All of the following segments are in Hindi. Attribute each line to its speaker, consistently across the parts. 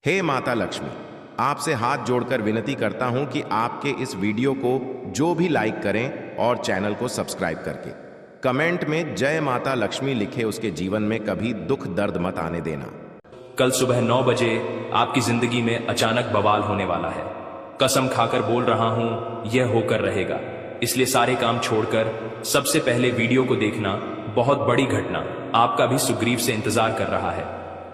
Speaker 1: हे माता लक्ष्मी, आपसे हाथ जोड़कर विनती करता हूं कि आपके इस वीडियो को जो भी लाइक करें और चैनल को सब्सक्राइब करके कमेंट में जय माता लक्ष्मी लिखे, उसके जीवन में कभी दुख दर्द मत आने देना।
Speaker 2: कल सुबह 9 बजे आपकी जिंदगी में अचानक बवाल होने वाला है। कसम खाकर बोल रहा हूं, यह होकर रहेगा। इसलिए सारे काम छोड़कर सबसे पहले वीडियो को देखना। बहुत बड़ी घटना आपका भी सुग्रीव से इंतजार कर रहा है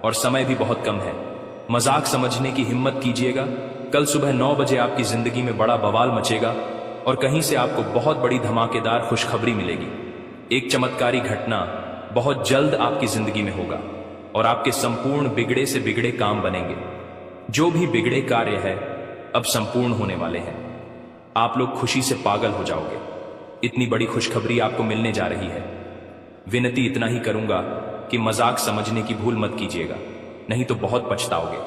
Speaker 2: और समय भी बहुत कम है। मजाक समझने की हिम्मत कीजिएगा। कल सुबह 9 बजे आपकी जिंदगी में बड़ा बवाल मचेगा और कहीं से आपको बहुत बड़ी धमाकेदार खुशखबरी मिलेगी। एक चमत्कारी घटना बहुत जल्द आपकी जिंदगी में होगा और आपके संपूर्ण बिगड़े से बिगड़े काम बनेंगे। जो भी बिगड़े कार्य है अब संपूर्ण होने वाले हैं। आप लोग खुशी से पागल हो जाओगे। इतनी बड़ी खुशखबरी आपको मिलने जा रही है। विनती इतना ही करूंगा कि मजाक समझने की भूल मत कीजिएगा, नहीं तो बहुत पछताओगे।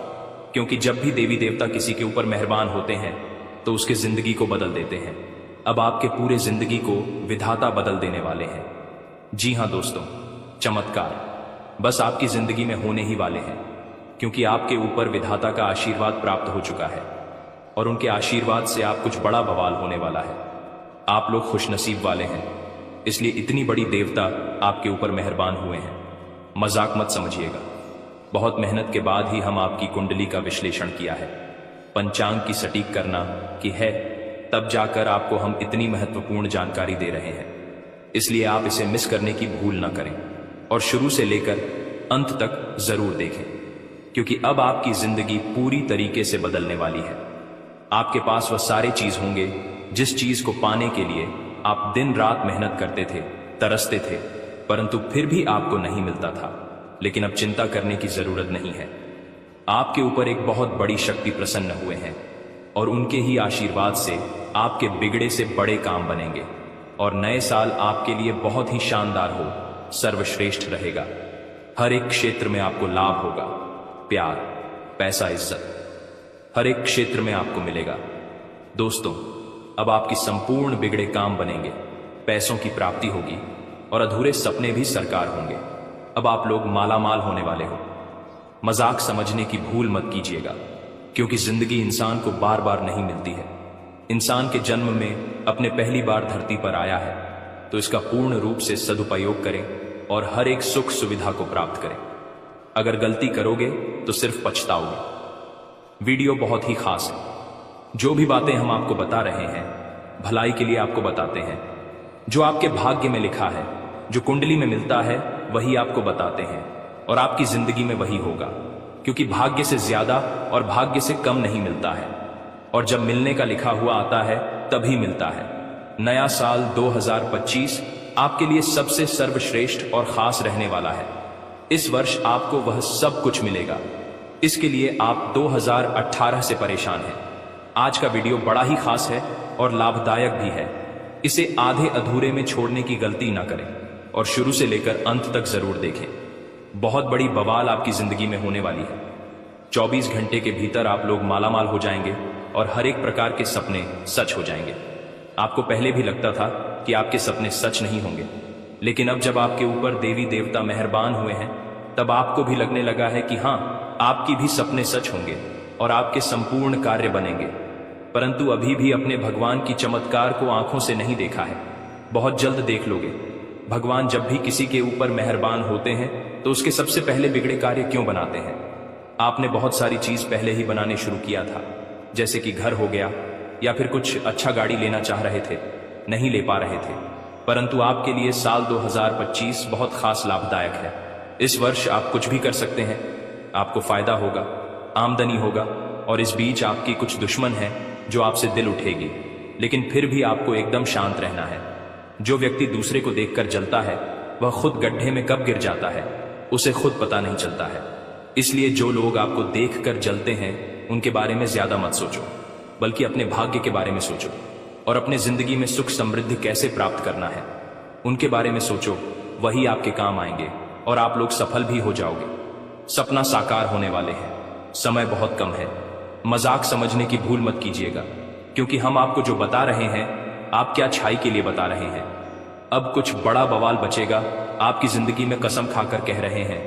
Speaker 2: क्योंकि जब भी देवी देवता किसी के ऊपर मेहरबान होते हैं तो उसके जिंदगी को बदल देते हैं। अब आपके पूरे जिंदगी को विधाता बदल देने वाले हैं। जी हां दोस्तों, चमत्कार बस आपकी जिंदगी में होने ही वाले हैं, क्योंकि आपके ऊपर विधाता का आशीर्वाद प्राप्त हो चुका है और उनके आशीर्वाद से आप कुछ बड़ा बवाल होने वाला है। आप लोग खुशनसीब वाले हैं, इसलिए इतनी बड़ी देवता आपके ऊपर मेहरबान हुए हैं। मजाक मत समझिएगा। बहुत मेहनत के बाद ही हम आपकी कुंडली का विश्लेषण किया है। पंचांग की सटीक करना कि है, तब जाकर आपको हम इतनी महत्वपूर्ण जानकारी दे रहे हैं। इसलिए आप इसे मिस करने की भूल ना करें और शुरू से लेकर अंत तक जरूर देखें, क्योंकि अब आपकी जिंदगी पूरी तरीके से बदलने वाली है। आपके पास वह सारे चीज होंगे जिस चीज को पाने के लिए आप दिन रात मेहनत करते थे, तरसते थे, परंतु फिर भी आपको नहीं मिलता था। लेकिन अब चिंता करने की जरूरत नहीं है। आपके ऊपर एक बहुत बड़ी शक्ति प्रसन्न हुए हैं और उनके ही आशीर्वाद से आपके बिगड़े से बड़े काम बनेंगे और नए साल आपके लिए बहुत ही शानदार हो, सर्वश्रेष्ठ रहेगा। हर एक क्षेत्र में आपको लाभ होगा। प्यार, पैसा, इज्जत हर एक क्षेत्र में आपको मिलेगा। दोस्तों, अब आपकी संपूर्ण बिगड़े काम बनेंगे, पैसों की प्राप्ति होगी और अधूरे सपने भी साकार होंगे। अब आप लोग मालामाल होने वाले हो। मजाक समझने की भूल मत कीजिएगा, क्योंकि जिंदगी इंसान को बार बार नहीं मिलती है। इंसान के जन्म में अपने पहली बार धरती पर आया है तो इसका पूर्ण रूप से सदुपयोग करें और हर एक सुख सुविधा को प्राप्त करें। अगर गलती करोगे तो सिर्फ पछताओगे। वीडियो बहुत ही खास है। जो भी बातें हम आपको बता रहे हैं भलाई के लिए आपको बताते हैं। जो आपके भाग्य में लिखा है, जो कुंडली में मिलता है, वही आपको बताते हैं और आपकी जिंदगी में वही होगा, क्योंकि भाग्य से ज्यादा और भाग्य से कम नहीं मिलता है। और जब मिलने का लिखा हुआ आता है तभी मिलता है। नया साल 2025 आपके लिए सबसे सर्वश्रेष्ठ और खास रहने वाला है। इस वर्ष आपको वह सब कुछ मिलेगा। इसके लिए आप 2018 से परेशान हैं। आज का वीडियो बड़ा ही खास है और लाभदायक भी है। इसे आधे अधूरे में छोड़ने की गलती ना करें और शुरू से लेकर अंत तक जरूर देखें। बहुत बड़ी बवाल आपकी जिंदगी में होने वाली है। 24 घंटे के भीतर आप लोग मालामाल हो जाएंगे और हर एक प्रकार के सपने सच हो जाएंगे। आपको पहले भी लगता था कि आपके सपने सच नहीं होंगे, लेकिन अब जब आपके ऊपर देवी देवता मेहरबान हुए हैं तब आपको भी लगने लगा है कि हाँ, आपकी भी सपने सच होंगे और आपके संपूर्ण कार्य बनेंगे। परंतु अभी भी अपने भगवान की चमत्कार को आंखों से नहीं देखा है। बहुत जल्द देख लोगे। भगवान जब भी किसी के ऊपर मेहरबान होते हैं तो उसके सबसे पहले बिगड़े कार्य क्यों बनाते हैं? आपने बहुत सारी चीज पहले ही बनाने शुरू किया था, जैसे कि घर हो गया, या फिर कुछ अच्छा गाड़ी लेना चाह रहे थे, नहीं ले पा रहे थे। परंतु आपके लिए साल 2025 बहुत खास लाभदायक है। इस वर्ष आप कुछ भी कर सकते हैं। आपको फायदा होगा, आमदनी होगा और इस बीच आपकी कुछ दुश्मन हैं जो आपसे दिल उठेगी, लेकिन फिर भी आपको एकदम शांत रहना है। जो व्यक्ति दूसरे को देखकर जलता है वह खुद गड्ढे में कब गिर जाता है उसे खुद पता नहीं चलता है। इसलिए जो लोग आपको देखकर जलते हैं उनके बारे में ज्यादा मत सोचो, बल्कि अपने भाग्य के बारे में सोचो और अपने जिंदगी में सुख समृद्धि कैसे प्राप्त करना है उनके बारे में सोचो। वही आपके काम आएंगे और आप लोग सफल भी हो जाओगे। सपना साकार होने वाले हैं। समय बहुत कम है। मजाक समझने की भूल मत कीजिएगा, क्योंकि हम आपको जो बता रहे हैं आप क्या अच्छाई के लिए बता रहे हैं। अब कुछ बड़ा बवाल बचेगा। आपकी जिंदगी में कसम खाकर कह रहे हैं,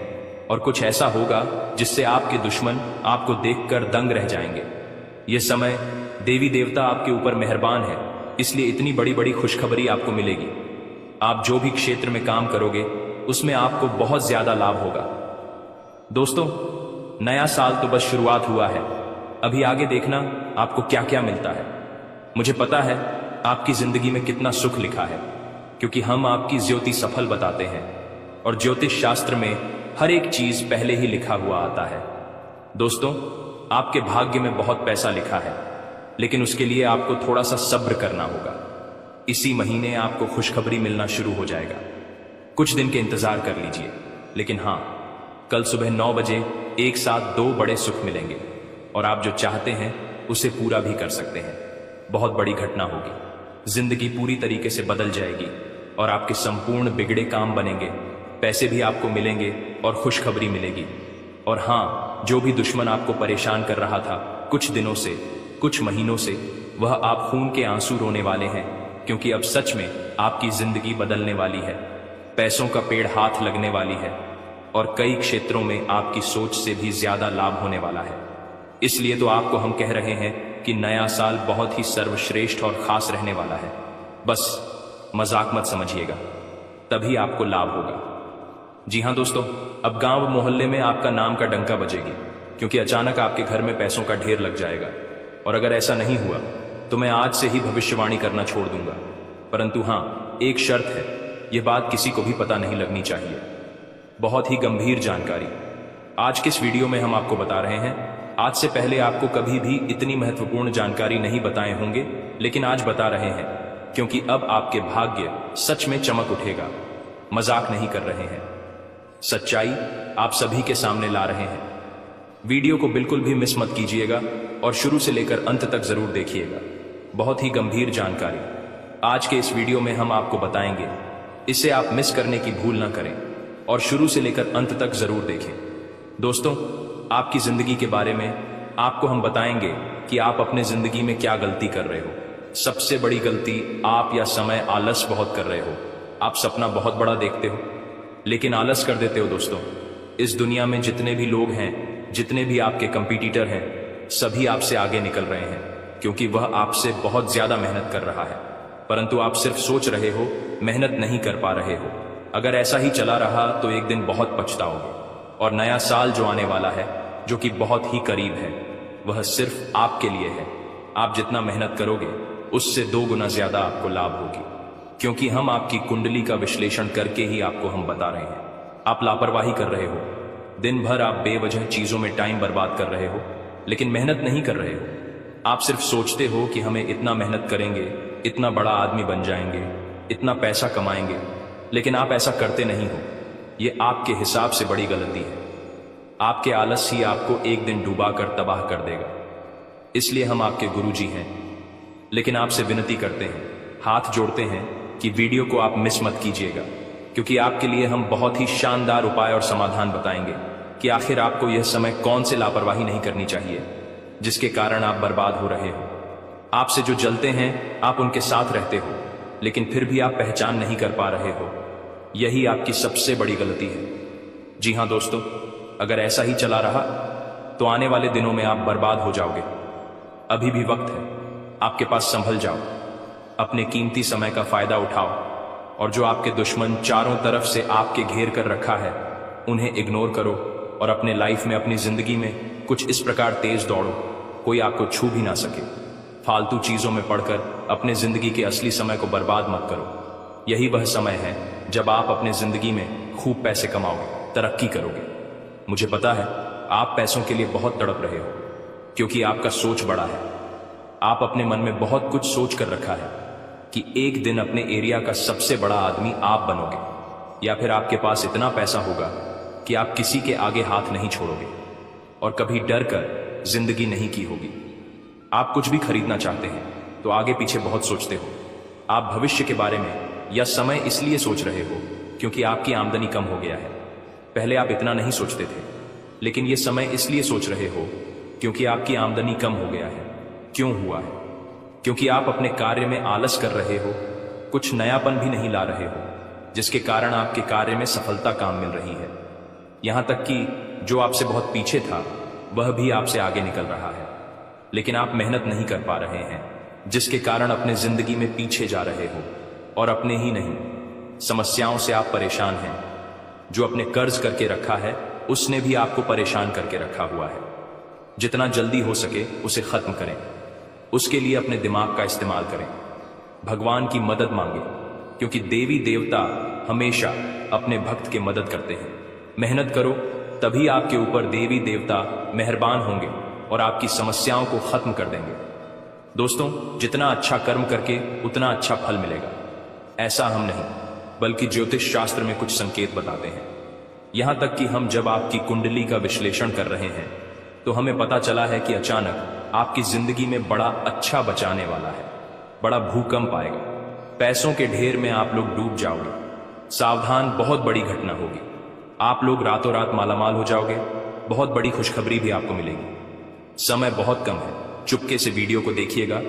Speaker 2: और कुछ ऐसा होगा जिससे आपके दुश्मन आपको देखकर दंग रह जाएंगे। यह समय देवी देवता आपके ऊपर मेहरबान है, इसलिए इतनी बड़ी बड़ी खुशखबरी आपको मिलेगी। आप जो भी क्षेत्र में काम करोगे उसमें आपको बहुत ज्यादा लाभ होगा। दोस्तों, नया साल तो बस शुरुआत हुआ है, अभी आगे देखना आपको क्या क्या मिलता है। मुझे पता है आपकी जिंदगी में कितना सुख लिखा है, क्योंकि हम आपकी ज्योति सफल बताते हैं और ज्योतिष शास्त्र में हर एक चीज पहले ही लिखा हुआ आता है। दोस्तों, आपके भाग्य में बहुत पैसा लिखा है, लेकिन उसके लिए आपको थोड़ा सा सब्र करना होगा। इसी महीने आपको खुशखबरी मिलना शुरू हो जाएगा। कुछ दिन के इंतजार कर लीजिए, लेकिन हाँ, कल सुबह 9 बजे एक साथ 2 बड़े सुख मिलेंगे और आप जो चाहते हैं उसे पूरा भी कर सकते हैं। बहुत बड़ी घटना होगी, जिंदगी पूरी तरीके से बदल जाएगी और आपके संपूर्ण बिगड़े काम बनेंगे, पैसे भी आपको मिलेंगे और खुशखबरी मिलेगी। और हाँ, जो भी दुश्मन आपको परेशान कर रहा था कुछ दिनों से, कुछ महीनों से, वह आप खून के आंसू रोने वाले हैं, क्योंकि अब सच में आपकी जिंदगी बदलने वाली है। पैसों का पेड़ हाथ लगने वाली है और कई क्षेत्रों में आपकी सोच से भी ज्यादा लाभ होने वाला है। इसलिए तो आपको हम कह रहे हैं कि नया साल बहुत ही सर्वश्रेष्ठ और खास रहने वाला है। बस मजाक मत समझिएगा, तभी आपको लाभ होगा। जी हाँ दोस्तों, अब गांव मोहल्ले में आपका नाम का डंका बजेगी, क्योंकि अचानक आपके घर में पैसों का ढेर लग जाएगा। और अगर ऐसा नहीं हुआ तो मैं आज से ही भविष्यवाणी करना छोड़ दूंगा। परंतु हाँ, एक शर्त है, यह बात किसी को भी पता नहीं लगनी चाहिए। बहुत ही गंभीर जानकारी आज के इस वीडियो में हम आपको बता रहे हैं। आज से पहले आपको कभी भी इतनी महत्वपूर्ण जानकारी नहीं बताए होंगे, लेकिन आज बता रहे हैं, क्योंकि अब आपके भाग्य सच में चमक उठेगा। मजाक नहीं कर रहे हैं, सच्चाई आप सभी के सामने ला रहे हैं। वीडियो को बिल्कुल भी मिस मत कीजिएगा और शुरू से लेकर अंत तक जरूर देखिएगा। बहुत ही गंभीर जानकारी आज के इस वीडियो में हम आपको बताएंगे, इसे आप मिस करने की भूल ना करें और शुरू से लेकर अंत तक जरूर देखें। दोस्तों, आपकी जिंदगी के बारे में आपको हम बताएंगे कि आप अपने जिंदगी में क्या गलती कर रहे हो। सबसे बड़ी गलती आप या समय आलस बहुत कर रहे हो। आप सपना बहुत बड़ा देखते हो, लेकिन आलस कर देते हो। दोस्तों, इस दुनिया में जितने भी लोग हैं, जितने भी आपके कंपटीटर हैं, सभी आपसे आगे निकल रहे हैं, क्योंकि वह आपसे बहुत ज्यादा मेहनत कर रहा है, परंतु आप सिर्फ सोच रहे हो, मेहनत नहीं कर पा रहे हो। अगर ऐसा ही चला रहा तो एक दिन बहुत पछताओगे। और नया साल जो आने वाला है, जो कि बहुत ही करीब है, वह सिर्फ आपके लिए है। आप जितना मेहनत करोगे उससे 2 गुना ज्यादा आपको लाभ होगी, क्योंकि हम आपकी कुंडली का विश्लेषण करके ही आपको हम बता रहे हैं। आप लापरवाही कर रहे हो, दिन भर आप बेवजह चीजों में टाइम बर्बाद कर रहे हो, लेकिन मेहनत नहीं कर रहे हो। आप सिर्फ सोचते हो कि हमें इतना मेहनत करेंगे, इतना बड़ा आदमी बन जाएंगे, इतना पैसा कमाएंगे, लेकिन आप ऐसा करते नहीं हो। ये आपके हिसाब से बड़ी गलती है। आपके आलस ही आपको एक दिन डूबा कर तबाह कर देगा। इसलिए हम आपके गुरुजी हैं, लेकिन आपसे विनती करते हैं, हाथ जोड़ते हैं कि वीडियो को आप मिस मत कीजिएगा, क्योंकि आपके लिए हम बहुत ही शानदार उपाय और समाधान बताएंगे कि आखिर आपको यह समय कौन से लापरवाही नहीं करनी चाहिए जिसके कारण आप बर्बाद हो रहे हो। आपसे जो जलते हैं आप उनके साथ रहते हो, लेकिन फिर भी आप पहचान नहीं कर पा रहे हो। यही आपकी सबसे बड़ी गलती है। जी हाँ दोस्तों, अगर ऐसा ही चला रहा तो आने वाले दिनों में आप बर्बाद हो जाओगे। अभी भी वक्त है, आपके पास संभल जाओ, अपने कीमती समय का फायदा उठाओ और जो आपके दुश्मन चारों तरफ से आपके घेर कर रखा है उन्हें इग्नोर करो और अपने लाइफ में, अपनी जिंदगी में कुछ इस प्रकार तेज दौड़ो कोई आपको छू भी ना सके। फालतू चीजों में पड़कर अपने जिंदगी के असली समय को बर्बाद मत करो। यही वह समय है जब आप अपने जिंदगी में खूब पैसे कमाओगे, तरक्की करोगे। मुझे पता है आप पैसों के लिए बहुत तड़प रहे हो, क्योंकि आपका सोच बड़ा है। आप अपने मन में बहुत कुछ सोच कर रखा है कि एक दिन अपने एरिया का सबसे बड़ा आदमी आप बनोगे, या फिर आपके पास इतना पैसा होगा कि आप किसी के आगे हाथ नहीं छोड़ोगे और कभी डर कर जिंदगी नहीं की होगी। आप कुछ भी खरीदना चाहते हैं तो आगे पीछे बहुत सोचते हो। आप भविष्य के बारे में या समय इसलिए सोच रहे हो क्योंकि आपकी आमदनी कम हो गया है। पहले आप इतना नहीं सोचते थे, लेकिन ये समय इसलिए सोच रहे हो क्योंकि आपकी आमदनी कम हो गया है। क्यों हुआ है? क्योंकि आप अपने कार्य में आलस कर रहे हो, कुछ नयापन भी नहीं ला रहे हो, जिसके कारण आपके कार्य में सफलता काम मिल रही है। यहां तक कि जो आपसे बहुत पीछे था वह भी आपसे आगे निकल रहा है, लेकिन आप मेहनत नहीं कर पा रहे हैं, जिसके कारण अपने जिंदगी में पीछे जा रहे हो। और अपने ही नहीं, समस्याओं से आप परेशान हैं। जो अपने कर्ज करके रखा है उसने भी आपको परेशान करके रखा हुआ है। जितना जल्दी हो सके उसे खत्म करें। उसके लिए अपने दिमाग का इस्तेमाल करें। भगवान की मदद मांगे, क्योंकि देवी देवता हमेशा अपने भक्त की मदद करते हैं। मेहनत करो, तभी आपके ऊपर देवी देवता मेहरबान होंगे और आपकी समस्याओं को खत्म कर देंगे। दोस्तों, जितना अच्छा कर्म करके उतना अच्छा फल मिलेगा, ऐसा हम नहीं बल्कि ज्योतिष शास्त्र में कुछ संकेत बताते हैं। यहां तक कि हम जब आपकी कुंडली का विश्लेषण कर रहे हैं तो हमें पता चला है कि अचानक आपकी जिंदगी में बड़ा अच्छा बचाने वाला है। बड़ा भूकंप आएगा, पैसों के ढेर में आप लोग डूब जाओगे। सावधान, बहुत बड़ी घटना होगी। आप लोग रातों रात मालामाल हो जाओगे। बहुत बड़ी खुशखबरी भी आपको मिलेगी। समय बहुत कम है, चुपके से वीडियो को देखिएगा,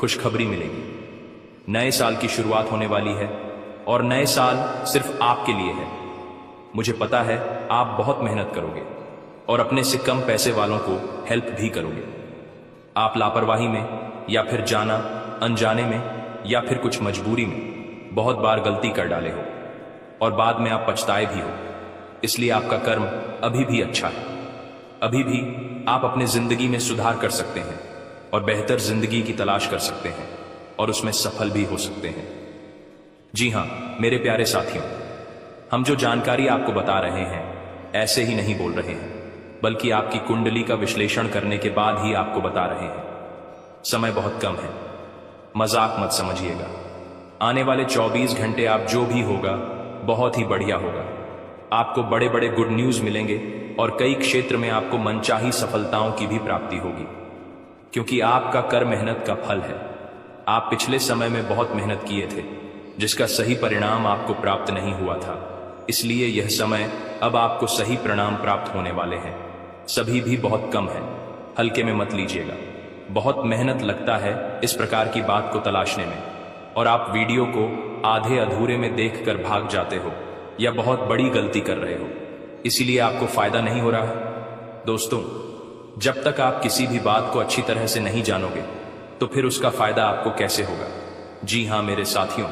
Speaker 2: खुशखबरी मिलेगी। नए साल की शुरुआत होने वाली है और नए साल सिर्फ आपके लिए है। मुझे पता है आप बहुत मेहनत करोगे और अपने से कम पैसे वालों को हेल्प भी करोगे। आप लापरवाही में या फिर जाना अनजाने में या फिर कुछ मजबूरी में बहुत बार गलती कर डाले हो और बाद में आप पछताए भी हो। इसलिए आपका कर्म अभी भी अच्छा है। अभी भी आप अपने जिंदगी में सुधार कर सकते हैं और बेहतर जिंदगी की तलाश कर सकते हैं और उसमें सफल भी हो सकते हैं। जी हां मेरे प्यारे साथियों, हम जो जानकारी आपको बता रहे हैं ऐसे ही नहीं बोल रहे हैं, बल्कि आपकी कुंडली का विश्लेषण करने के बाद ही आपको बता रहे हैं। समय बहुत कम है, मजाक मत समझिएगा। आने वाले 24 घंटे आप जो भी होगा बहुत ही बढ़िया होगा। आपको बड़े बड़े गुड न्यूज मिलेंगे और कई क्षेत्र में आपको मनचाही सफलताओं की भी प्राप्ति होगी, क्योंकि आपका कर मेहनत का फल है। आप पिछले समय में बहुत मेहनत किए थे, जिसका सही परिणाम आपको प्राप्त नहीं हुआ था। इसलिए यह समय अब आपको सही परिणाम प्राप्त होने वाले हैं। सभी भी बहुत कम है, हल्के में मत लीजिएगा। बहुत मेहनत लगता है इस प्रकार की बात को तलाशने में, और आप वीडियो को आधे अधूरे में देखकर भाग जाते हो या बहुत बड़ी गलती कर रहे हो, इसीलिए आपको फायदा नहीं हो रहा है। दोस्तों, जब तक आप किसी भी बात को अच्छी तरह से नहीं जानोगे तो फिर उसका फायदा आपको कैसे होगा। जी हां मेरे साथियों,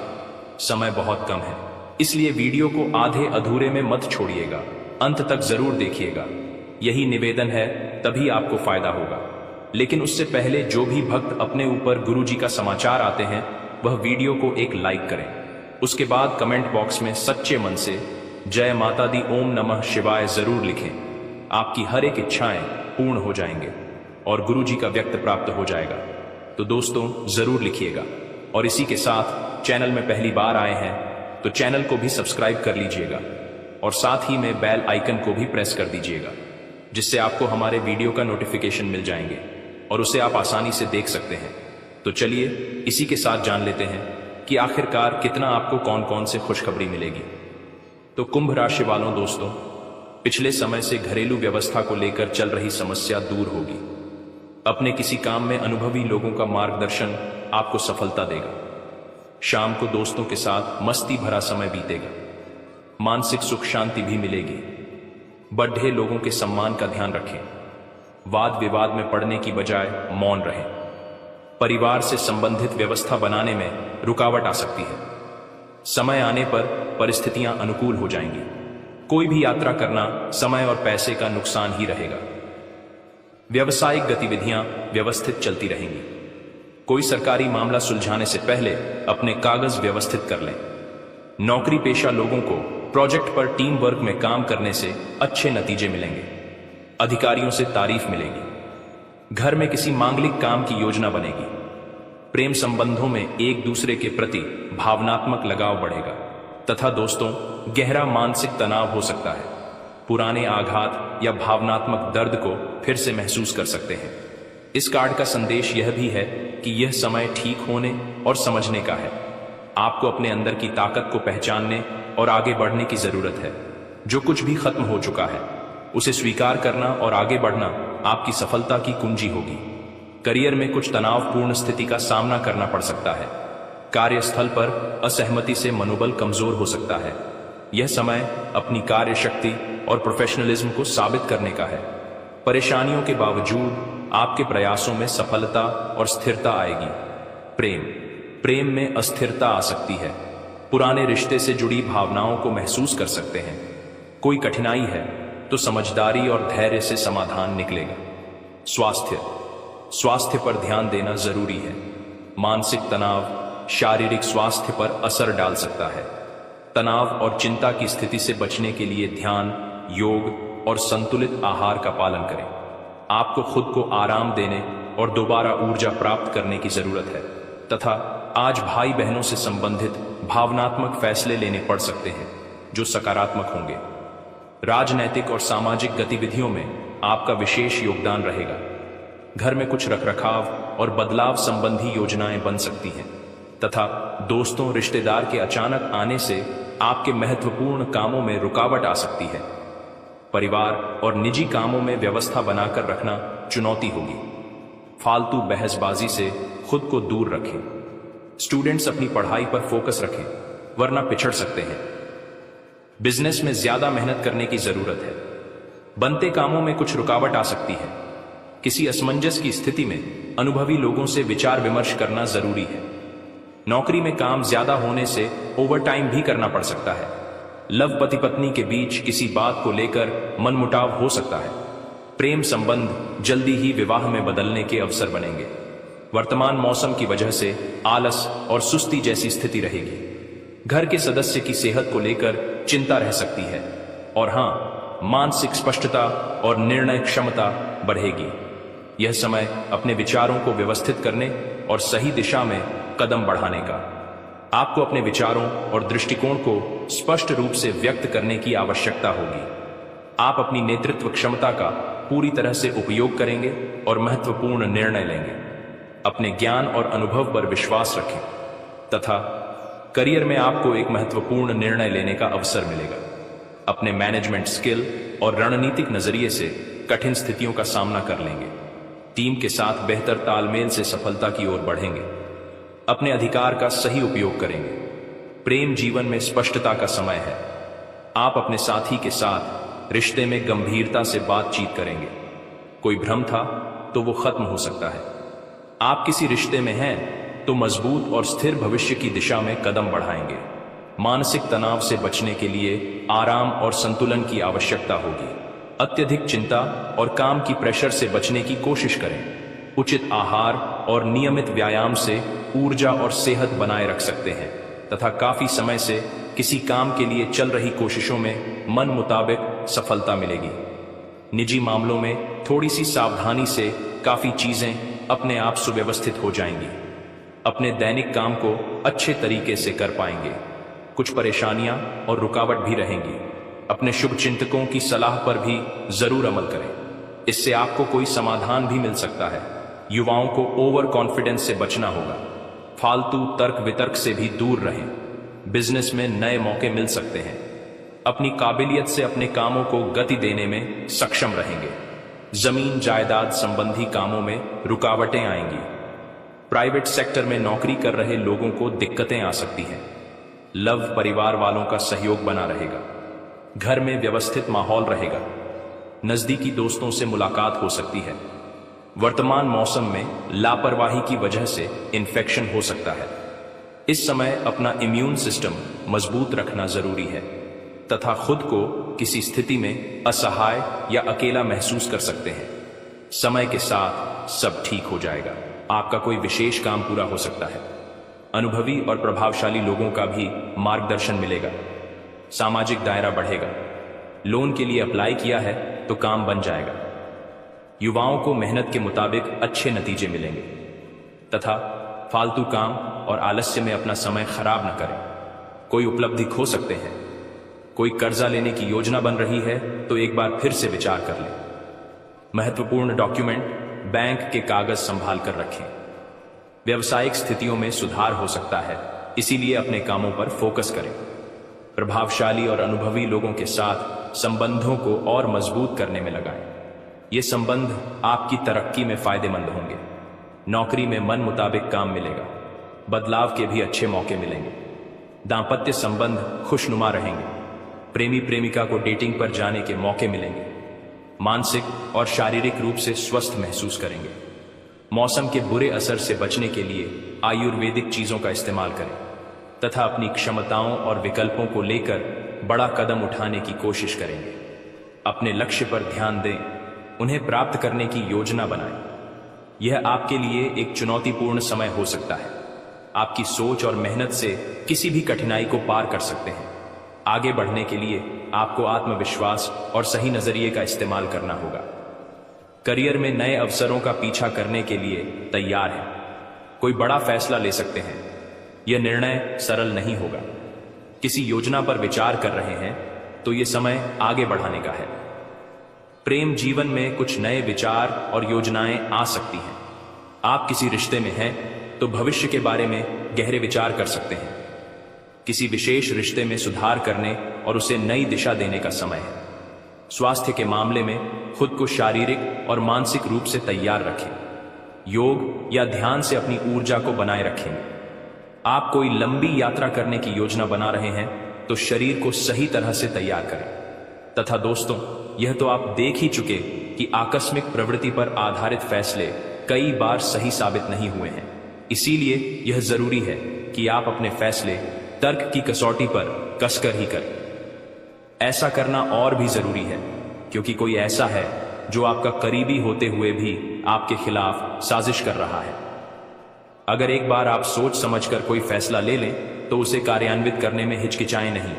Speaker 2: समय बहुत कम है, इसलिए वीडियो को आधे अधूरे में मत छोड़िएगा, अंत तक जरूर देखिएगा। यही निवेदन है, तभी आपको फायदा होगा। लेकिन उससे पहले जो भी भक्त अपने ऊपर गुरुजी का समाचार आते हैं वह वीडियो को एक लाइक करें। उसके बाद कमेंट बॉक्स में सच्चे मन से जय माता दी ओम नमः शिवाय जरूर लिखें। आपकी हर एक इच्छाएं पूर्ण हो जाएंगे और गुरुजी का व्यक्त प्राप्त हो जाएगा। तो दोस्तों जरूर लिखिएगा, और इसी के साथ चैनल में पहली बार आए हैं तो चैनल को भी सब्सक्राइब कर लीजिएगा और साथ ही में बेल आइकन को भी प्रेस कर दीजिएगा, जिससे आपको हमारे वीडियो का नोटिफिकेशन मिल जाएंगे और उसे आप आसानी से देख सकते हैं। तो चलिए इसी के साथ जान लेते हैं कि आखिरकार कितना आपको कौन कौन से खुशखबरी मिलेगी। तो कुंभ राशि वालों दोस्तों, पिछले समय से घरेलू व्यवस्था को लेकर चल रही समस्या दूर होगी। अपने किसी काम में अनुभवी लोगों का मार्गदर्शन आपको सफलता देगा। शाम को दोस्तों के साथ मस्ती भरा समय बीतेगा। मानसिक सुख शांति भी मिलेगी। बड़े लोगों के सम्मान का ध्यान रखें। वाद विवाद में पड़ने की बजाय मौन रहें। परिवार से संबंधित व्यवस्था बनाने में रुकावट आ सकती है। समय आने पर परिस्थितियां अनुकूल हो जाएंगी। कोई भी यात्रा करना समय और पैसे का नुकसान ही रहेगा। व्यवसायिक गतिविधियां व्यवस्थित चलती रहेंगी। कोई सरकारी मामला सुलझाने से पहले अपने कागज व्यवस्थित कर लें। नौकरी पेशा लोगों को प्रोजेक्ट पर टीम वर्क में काम करने से अच्छे नतीजे मिलेंगे। अधिकारियों से तारीफ मिलेगी। घर में किसी मांगलिक काम की योजना बनेगी। प्रेम संबंधों में एक दूसरे के प्रति भावनात्मक लगाव बढ़ेगा तथा दोस्तों गहरा मानसिक तनाव हो सकता है। पुराने आघात या भावनात्मक दर्द को फिर से महसूस कर सकते हैं। इस कार्ड का संदेश यह भी है कि यह समय ठीक होने और समझने का है। आपको अपने अंदर की ताकत को पहचानने और आगे बढ़ने की जरूरत है। जो कुछ भी खत्म हो चुका है उसे स्वीकार करना और आगे बढ़ना आपकी सफलता की कुंजी होगी। करियर में कुछ तनावपूर्ण स्थिति का सामना करना पड़ सकता है। कार्यस्थल पर असहमति से मनोबल कमजोर हो सकता है। यह समय अपनी कार्य शक्ति और प्रोफेशनलिज्म को साबित करने का है। परेशानियों के बावजूद आपके प्रयासों में सफलता और स्थिरता आएगी। प्रेम में अस्थिरता आ सकती है। पुराने रिश्ते से जुड़ी भावनाओं को महसूस कर सकते हैं। कोई कठिनाई है तो समझदारी और धैर्य से समाधान निकलेगा। स्वास्थ्य पर ध्यान देना जरूरी है। मानसिक तनाव शारीरिक स्वास्थ्य पर असर डाल सकता है। तनाव और चिंता की स्थिति से बचने के लिए ध्यान, योग और संतुलित आहार का पालन करें। आपको खुद को आराम देने और दोबारा ऊर्जा प्राप्त करने की जरूरत है तथा आज भाई बहनों से संबंधित भावनात्मक फैसले लेने पड़ सकते हैं जो सकारात्मक होंगे। राजनैतिक और सामाजिक गतिविधियों में आपका विशेष योगदान रहेगा। घर में कुछ रखरखाव और बदलाव संबंधी योजनाएं बन सकती हैं तथा दोस्तों रिश्तेदार के अचानक आने से आपके महत्वपूर्ण कामों में रुकावट आ सकती है। परिवार और निजी कामों में व्यवस्था बनाकर रखना चुनौती होगी। फालतू बहसबाजी से खुद को दूर रखें। स्टूडेंट्स अपनी पढ़ाई पर फोकस रखें वरना पिछड़ सकते हैं। बिजनेस में ज्यादा मेहनत करने की जरूरत है। बनते कामों में कुछ रुकावट आ सकती है। किसी असमंजस की स्थिति में अनुभवी लोगों से विचार विमर्श करना जरूरी है। नौकरी में काम ज्यादा होने से ओवरटाइम भी करना पड़ सकता है। लव पति पत्नी के बीच किसी बात को लेकर मनमुटाव हो सकता है। प्रेम संबंध जल्दी ही विवाह में बदलने के अवसर बनेंगे। वर्तमान मौसम की वजह से आलस और सुस्ती जैसी स्थिति रहेगी। घर के सदस्य की सेहत को लेकर चिंता रह सकती है और हाँ, मानसिक स्पष्टता और निर्णय क्षमता बढ़ेगी। यह समय अपने विचारों को व्यवस्थित करने और सही दिशा में कदम बढ़ाने का। आपको अपने विचारों और दृष्टिकोण को स्पष्ट रूप से व्यक्त करने की आवश्यकता होगी। आप अपनी नेतृत्व क्षमता का पूरी तरह से उपयोग करेंगे और महत्वपूर्ण निर्णय लेंगे। अपने ज्ञान और अनुभव पर विश्वास रखें तथा करियर में आपको एक महत्वपूर्ण निर्णय लेने का अवसर मिलेगा। अपने मैनेजमेंट स्किल और रणनीतिक नजरिए से कठिन स्थितियों का सामना कर लेंगे। टीम के साथ बेहतर तालमेल से सफलता की ओर बढ़ेंगे। अपने अधिकार का सही उपयोग करेंगे। प्रेम जीवन में स्पष्टता का समय है। आप अपने साथी के साथ रिश्ते में गंभीरता से बातचीत करेंगे। कोई भ्रम था तो वो खत्म हो सकता है। आप किसी रिश्ते में हैं तो मजबूत और स्थिर भविष्य की दिशा में कदम बढ़ाएंगे। मानसिक तनाव से बचने के लिए आराम और संतुलन की आवश्यकता होगी। अत्यधिक चिंता और काम की प्रेशर से बचने की कोशिश करें। उचित आहार और नियमित व्यायाम से ऊर्जा और सेहत बनाए रख सकते हैं तथा काफी समय से किसी काम के लिए चल रही कोशिशों में मन मुताबिक सफलता मिलेगी। निजी मामलों में थोड़ी सी सावधानी से काफी चीजें अपने आप सुव्यवस्थित हो जाएंगी। अपने दैनिक काम को अच्छे तरीके से कर पाएंगे। कुछ परेशानियां और रुकावट भी रहेंगी। अपने शुभ चिंतकों की सलाह पर भी जरूर अमल करें। इससे आपको कोई समाधान भी मिल सकता है। युवाओं को ओवर कॉन्फिडेंस से बचना होगा। फालतू तर्क वितर्क से भी दूर रहें। बिजनेस में नए मौके मिल सकते हैं। अपनी काबिलियत से अपने कामों को गति देने में सक्षम रहेंगे। जमीन जायदाद संबंधी कामों में रुकावटें आएंगी। प्राइवेट सेक्टर में नौकरी कर रहे लोगों को दिक्कतें आ सकती हैं। लव परिवार वालों का सहयोग बना रहेगा। घर में व्यवस्थित माहौल रहेगा। नजदीकी दोस्तों से मुलाकात हो सकती है। वर्तमान मौसम में लापरवाही की वजह से इन्फेक्शन हो सकता है। इस समय अपना इम्यून सिस्टम मजबूत रखना जरूरी है तथा खुद को किसी स्थिति में असहाय या अकेला महसूस कर सकते हैं। समय के साथ सब ठीक हो जाएगा। आपका कोई विशेष काम पूरा हो सकता है। अनुभवी और प्रभावशाली लोगों का भी मार्गदर्शन मिलेगा। सामाजिक दायरा बढ़ेगा। लोन के लिए अप्लाई किया है तो काम बन जाएगा। युवाओं को मेहनत के मुताबिक अच्छे नतीजे मिलेंगे तथा फालतू काम और आलस्य में अपना समय खराब न करें। कोई उपलब्धि खो सकते हैं। कोई कर्जा लेने की योजना बन रही है तो एक बार फिर से विचार कर लें। महत्वपूर्ण डॉक्यूमेंट, बैंक के कागज संभाल कर रखें। व्यवसायिक स्थितियों में सुधार हो सकता है, इसीलिए अपने कामों पर फोकस करें। प्रभावशाली और अनुभवी लोगों के साथ संबंधों को और मजबूत करने में लगाएं। ये संबंध आपकी तरक्की में फायदेमंद होंगे। नौकरी में मन मुताबिक काम मिलेगा। बदलाव के भी अच्छे मौके मिलेंगे। दांपत्य संबंध खुशनुमा रहेंगे। प्रेमी प्रेमिका को डेटिंग पर जाने के मौके मिलेंगे। मानसिक और शारीरिक रूप से स्वस्थ महसूस करेंगे। मौसम के बुरे असर से बचने के लिए आयुर्वेदिक चीजों का इस्तेमाल करें तथा अपनी क्षमताओं और विकल्पों को लेकर बड़ा कदम उठाने की कोशिश करेंगे। अपने लक्ष्य पर ध्यान दें, उन्हें प्राप्त करने की योजना बनाएं। यह आपके लिए एक चुनौतीपूर्ण समय हो सकता है। आपकी सोच और मेहनत से किसी भी कठिनाई को पार कर सकते हैं। आगे बढ़ने के लिए आपको आत्मविश्वास और सही नजरिए का इस्तेमाल करना होगा। करियर में नए अवसरों का पीछा करने के लिए तैयार हैं। कोई बड़ा फैसला ले सकते हैं। यह निर्णय सरल नहीं होगा। किसी योजना पर विचार कर रहे हैं तो यह समय आगे बढ़ाने का है। प्रेम जीवन में कुछ नए विचार और योजनाएं आ सकती हैं। आप किसी रिश्ते में हैं तो भविष्य के बारे में गहरे विचार कर सकते हैं। किसी विशेष रिश्ते में सुधार करने और उसे नई दिशा देने का समय है। स्वास्थ्य के मामले में खुद को शारीरिक और मानसिक रूप से तैयार रखें। योग या ध्यान से अपनी ऊर्जा को बनाए रखेंगे। आप कोई लंबी यात्रा करने की योजना बना रहे हैं तो शरीर को सही तरह से तैयार करें। तथा दोस्तों, यह तो आप देख ही चुके कि आकस्मिक प्रवृत्ति पर आधारित फैसले कई बार सही साबित नहीं हुए हैं। इसीलिए यह जरूरी है कि आप अपने फैसले तर्क की कसौटी पर कसकर ही करें। ऐसा करना और भी जरूरी है क्योंकि कोई ऐसा है जो आपका करीबी होते हुए भी आपके खिलाफ साजिश कर रहा है। अगर एक बार आप सोच समझकर कोई फैसला ले लें तो उसे कार्यान्वित करने में हिचकिचाएं नहीं।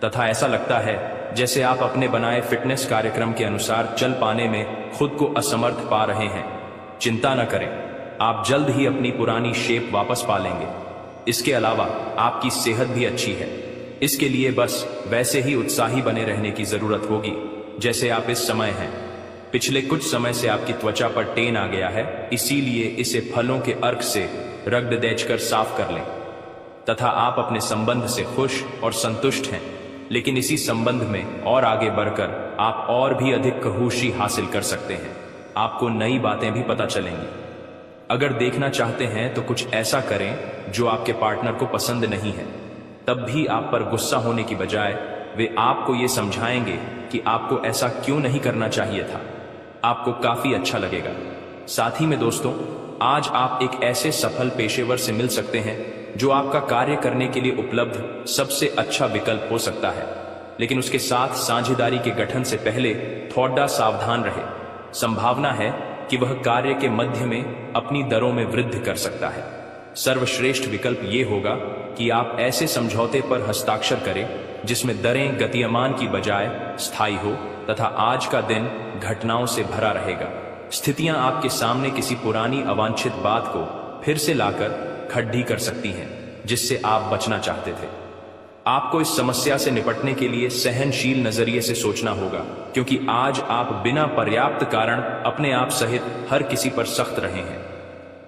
Speaker 2: तथा ऐसा लगता है जैसे आप अपने बनाए फिटनेस कार्यक्रम के अनुसार चल पाने में खुद को असमर्थ पा रहे हैं। चिंता न करें, आप जल्द ही अपनी पुरानी शेप वापस पा लेंगे। इसके अलावा आपकी सेहत भी अच्छी है। इसके लिए बस वैसे ही उत्साही बने रहने की जरूरत होगी जैसे आप इस समय हैं। पिछले कुछ समय से आपकी त्वचा पर टेन आ गया है, इसीलिए इसे फलों के अर्क से रगड़ देकर साफ कर लें। तथा आप अपने संबंध से खुश और संतुष्ट हैं, लेकिन इसी संबंध में और आगे बढ़कर आप और भी अधिक खुशी हासिल कर सकते हैं। आपको नई बातें भी पता चलेंगी। अगर देखना चाहते हैं तो कुछ ऐसा करें जो आपके पार्टनर को पसंद नहीं है। तब भी आप पर गुस्सा होने की बजाय वे आपको ये समझाएंगे कि आपको ऐसा क्यों नहीं करना चाहिए था। आपको काफी अच्छा लगेगा। साथ ही में दोस्तों, आज आप एक ऐसे सफल पेशेवर से मिल सकते हैं जो आपका कार्य करने के लिए उपलब्ध सबसे अच्छा विकल्प हो सकता है। लेकिन उसके साथ साझेदारी के गठन से पहले थोड़ा सावधान रहे। संभावना है कि वह कार्य के मध्य में अपनी दरों में वृद्धि कर सकता है। सर्वश्रेष्ठ विकल्प ये होगा कि आप ऐसे समझौते पर हस्ताक्षर करें जिसमें दरें गतिमान की बजाय स्थायी हो तथा आज का दिन घटनाओं से भरा रहेगा। स्थितियां आपके सामने किसी पुरानी अवांछित बात को फिर से लाकर खड़ी कर सकती हैं जिससे आप बचना चाहते थे। आपको इस समस्या से निपटने के लिए सहनशील नजरिए से सोचना होगा, क्योंकि आज आप बिना पर्याप्त कारण अपने आप सहित हर किसी पर सख्त रहे हैं।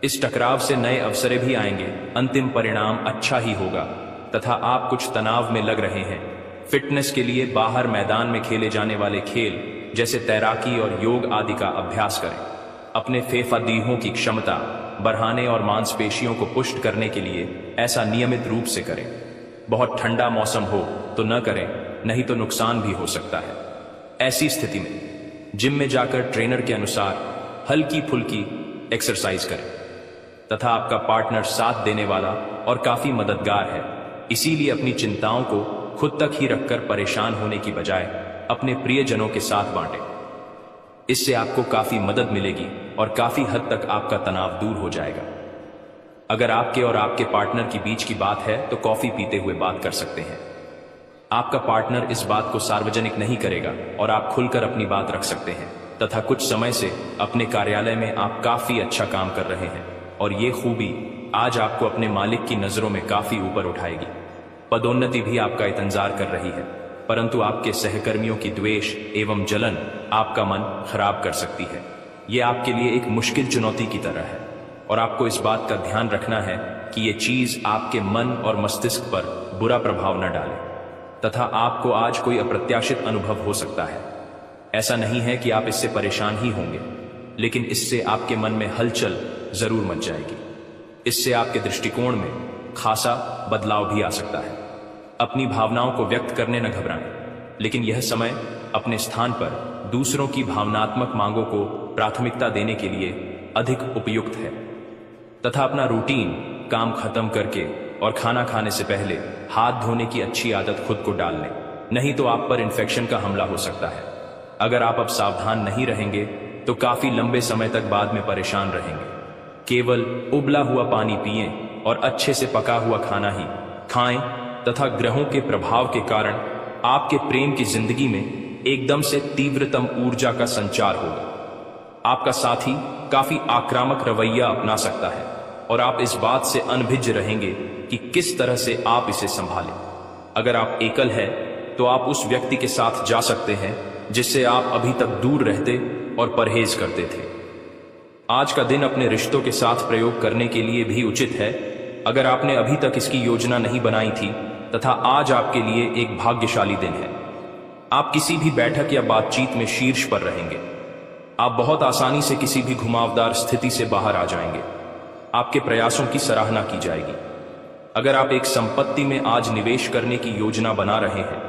Speaker 2: इस टकराव से नए अवसरें भी आएंगे। अंतिम परिणाम अच्छा ही होगा। तथा आप कुछ तनाव में लग रहे हैं। फिटनेस के लिए बाहर मैदान में खेले जाने वाले खेल जैसे तैराकी और योग आदि का अभ्यास करें। अपने फेफड़ों की क्षमता बढ़ाने और मांसपेशियों को पुष्ट करने के लिए ऐसा नियमित रूप से करें। बहुत ठंडा मौसम हो तो न करें, नहीं तो नुकसान भी हो सकता है। ऐसी स्थिति में जिम में जाकर ट्रेनर के अनुसार हल्की फुल्की एक्सरसाइज करें। तथा आपका पार्टनर साथ देने वाला और काफी मददगार है, इसीलिए अपनी चिंताओं को खुद तक ही रखकर परेशान होने की बजाय अपने प्रियजनों के साथ बांटें। इससे आपको काफी मदद मिलेगी और काफी हद तक आपका तनाव दूर हो जाएगा। अगर आपके और आपके पार्टनर के बीच की बात है तो कॉफी पीते हुए बात कर सकते हैं। आपका पार्टनर इस बात को सार्वजनिक नहीं करेगा और आप खुलकर अपनी बात रख सकते हैं। तथा कुछ समय से अपने कार्यालय में आप काफी अच्छा काम कर रहे हैं और ये खूबी आज आपको अपने मालिक की नजरों में काफी ऊपर उठाएगी। पदोन्नति भी आपका इंतजार कर रही है, परंतु आपके सहकर्मियों की द्वेष एवं जलन आपका मन खराब कर सकती है। ये आपके लिए एक मुश्किल चुनौती की तरह है और आपको इस बात का ध्यान रखना है कि ये चीज आपके मन और मस्तिष्क पर बुरा प्रभाव न डाले। तथा आपको आज कोई अप्रत्याशित अनुभव हो सकता है। ऐसा नहीं है कि आप इससे परेशान ही होंगे, लेकिन इससे आपके मन में हलचल जरूर मच जाएगी। इससे आपके दृष्टिकोण में खासा बदलाव भी आ सकता है। अपनी भावनाओं को व्यक्त करने न घबराएं। लेकिन यह समय अपने स्थान पर दूसरों की भावनात्मक मांगों को प्राथमिकता देने के लिए अधिक उपयुक्त है। तथा अपना रूटीन काम खत्म करके और खाना खाने से पहले हाथ धोने की अच्छी आदत खुद को डाल लें, नहीं तो आप पर इन्फेक्शन का हमला हो सकता है। अगर आप अब सावधान नहीं रहेंगे तो काफी लंबे समय तक बाद में परेशान रहेंगे। केवल उबला हुआ पानी पिएं और अच्छे से पका हुआ खाना ही खाएं तथा ग्रहों के प्रभाव के कारण आपके प्रेम की जिंदगी में एकदम से तीव्रतम ऊर्जा का संचार होगा। आपका साथी काफी आक्रामक रवैया अपना सकता है और आप इस बात से अनभिज्ञ रहेंगे कि किस तरह से आप इसे संभालें। अगर आप एकल है तो आप उस व्यक्ति के साथ जा सकते हैं जिससे आप अभी तक दूर रहते और परहेज करते थे। आज का दिन अपने रिश्तों के साथ प्रयोग करने के लिए भी उचित है। अगर आपने अभी तक इसकी योजना नहीं बनाई थी तथा आज आपके लिए एक भाग्यशाली दिन है। आप किसी भी बैठक या बातचीत में शीर्ष पर रहेंगे। आप बहुत आसानी से किसी भी घुमावदार स्थिति से बाहर आ जाएंगे। आपके प्रयासों की सराहना की जाएगी। अगर आप एक संपत्ति में आज निवेश करने की योजना बना रहे हैं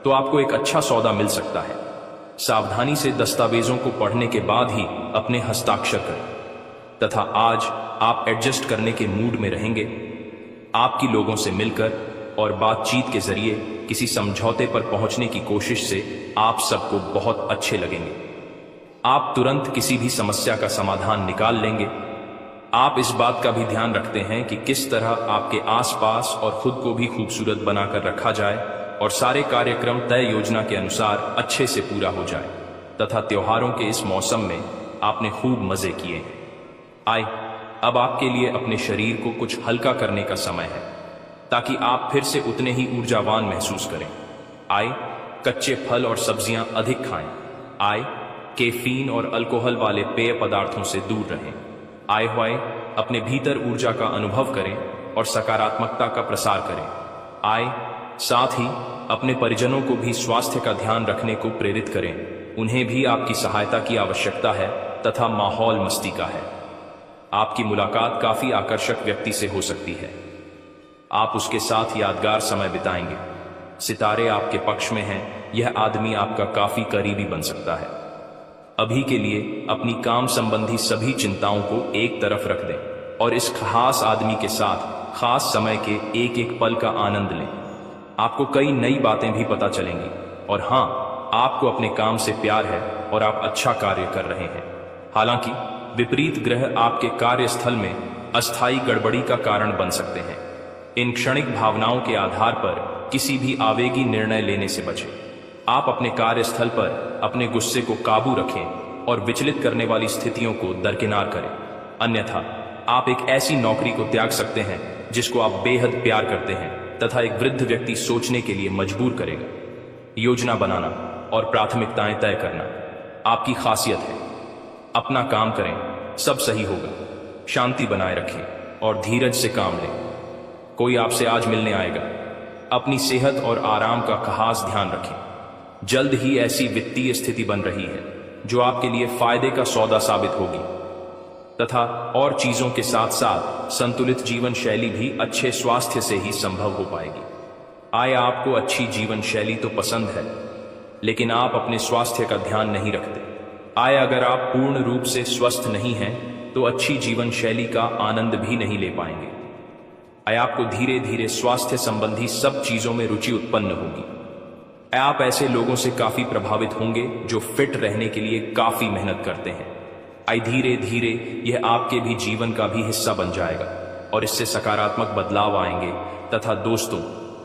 Speaker 2: तो आपको एक अच्छा सौदा मिल सकता है। सावधानी से दस्तावेजों को पढ़ने के बाद ही अपने हस्ताक्षर करें तथा आज आप एडजस्ट करने के मूड में रहेंगे। आपकी लोगों से मिलकर और बातचीत के जरिए किसी समझौते पर पहुंचने की कोशिश से आप सबको बहुत अच्छे लगेंगे। आप तुरंत किसी भी समस्या का समाधान निकाल लेंगे। आप इस बात का भी ध्यान रखते हैं कि किस तरह आपके आसपास और खुद को भी खूबसूरत बनाकर रखा जाए और सारे कार्यक्रम तय योजना के अनुसार अच्छे से पूरा हो जाए तथा त्योहारों के इस मौसम में आपने खूब मजे किए हैं। आए, अब आपके लिए अपने शरीर को कुछ हल्का करने का समय है ताकि आप फिर से उतने ही ऊर्जावान महसूस करें। आए, कच्चे फल और सब्जियां अधिक खाएं। आए, कैफीन और अल्कोहल वाले पेय पदार्थों से दूर रहें। आए हुए अपने भीतर ऊर्जा का अनुभव करें और सकारात्मकता का प्रसार करें। आए, साथ ही अपने परिजनों को भी स्वास्थ्य का ध्यान रखने को प्रेरित करें। उन्हें भी आपकी सहायता की आवश्यकता है तथा माहौल मस्ती का है। आपकी मुलाकात काफी आकर्षक व्यक्ति से हो सकती है। आप उसके साथ यादगार समय बिताएंगे। सितारे आपके पक्ष में हैं। यह आदमी आपका काफी करीबी बन सकता है। अभी के लिए अपनी काम संबंधी सभी चिंताओं को एक तरफ रख दें और इस खास आदमी के साथ खास समय के एक एक पल का आनंद लें। आपको कई नई बातें भी पता चलेंगी और हाँ, आपको अपने काम से प्यार है और आप अच्छा कार्य कर रहे हैं। हालांकि विपरीत ग्रह आपके कार्यस्थल में अस्थायी गड़बड़ी का कारण बन सकते हैं। इन क्षणिक भावनाओं के आधार पर किसी भी आवेगी निर्णय लेने से बचें। आप अपने कार्यस्थल पर अपने गुस्से को काबू रखें और विचलित करने वाली स्थितियों को दरकिनार करें। अन्यथा आप एक ऐसी नौकरी को त्याग सकते हैं जिसको आप बेहद प्यार करते हैं तथा एक वृद्ध व्यक्ति सोचने के लिए मजबूर करेगा। योजना बनाना और प्राथमिकताएं तय करना आपकी खासियत है। अपना काम करें, सब सही होगा। शांति बनाए रखें और धीरज से काम लें। कोई आपसे आज मिलने आएगा। अपनी सेहत और आराम का खास ध्यान रखें। जल्द ही ऐसी वित्तीय स्थिति बन रही है जो आपके लिए फायदे का सौदा साबित होगी तथा और चीजों के साथ साथ संतुलित जीवन शैली भी अच्छे स्वास्थ्य से ही संभव हो पाएगी। आय, आपको अच्छी जीवन शैली तो पसंद है लेकिन आप अपने स्वास्थ्य का ध्यान नहीं रखते। आय, अगर आप पूर्ण रूप से स्वस्थ नहीं हैं तो अच्छी जीवन शैली का आनंद भी नहीं ले पाएंगे। आय, आपको धीरे धीरे स्वास्थ्य संबंधी सब चीजों में रुचि उत्पन्न होगी। आप ऐसे लोगों से काफी प्रभावित होंगे जो फिट रहने के लिए काफी मेहनत करते हैं। आई, धीरे धीरे यह आपके भी जीवन का भी हिस्सा बन जाएगा और इससे सकारात्मक बदलाव आएंगे। तथा दोस्तों,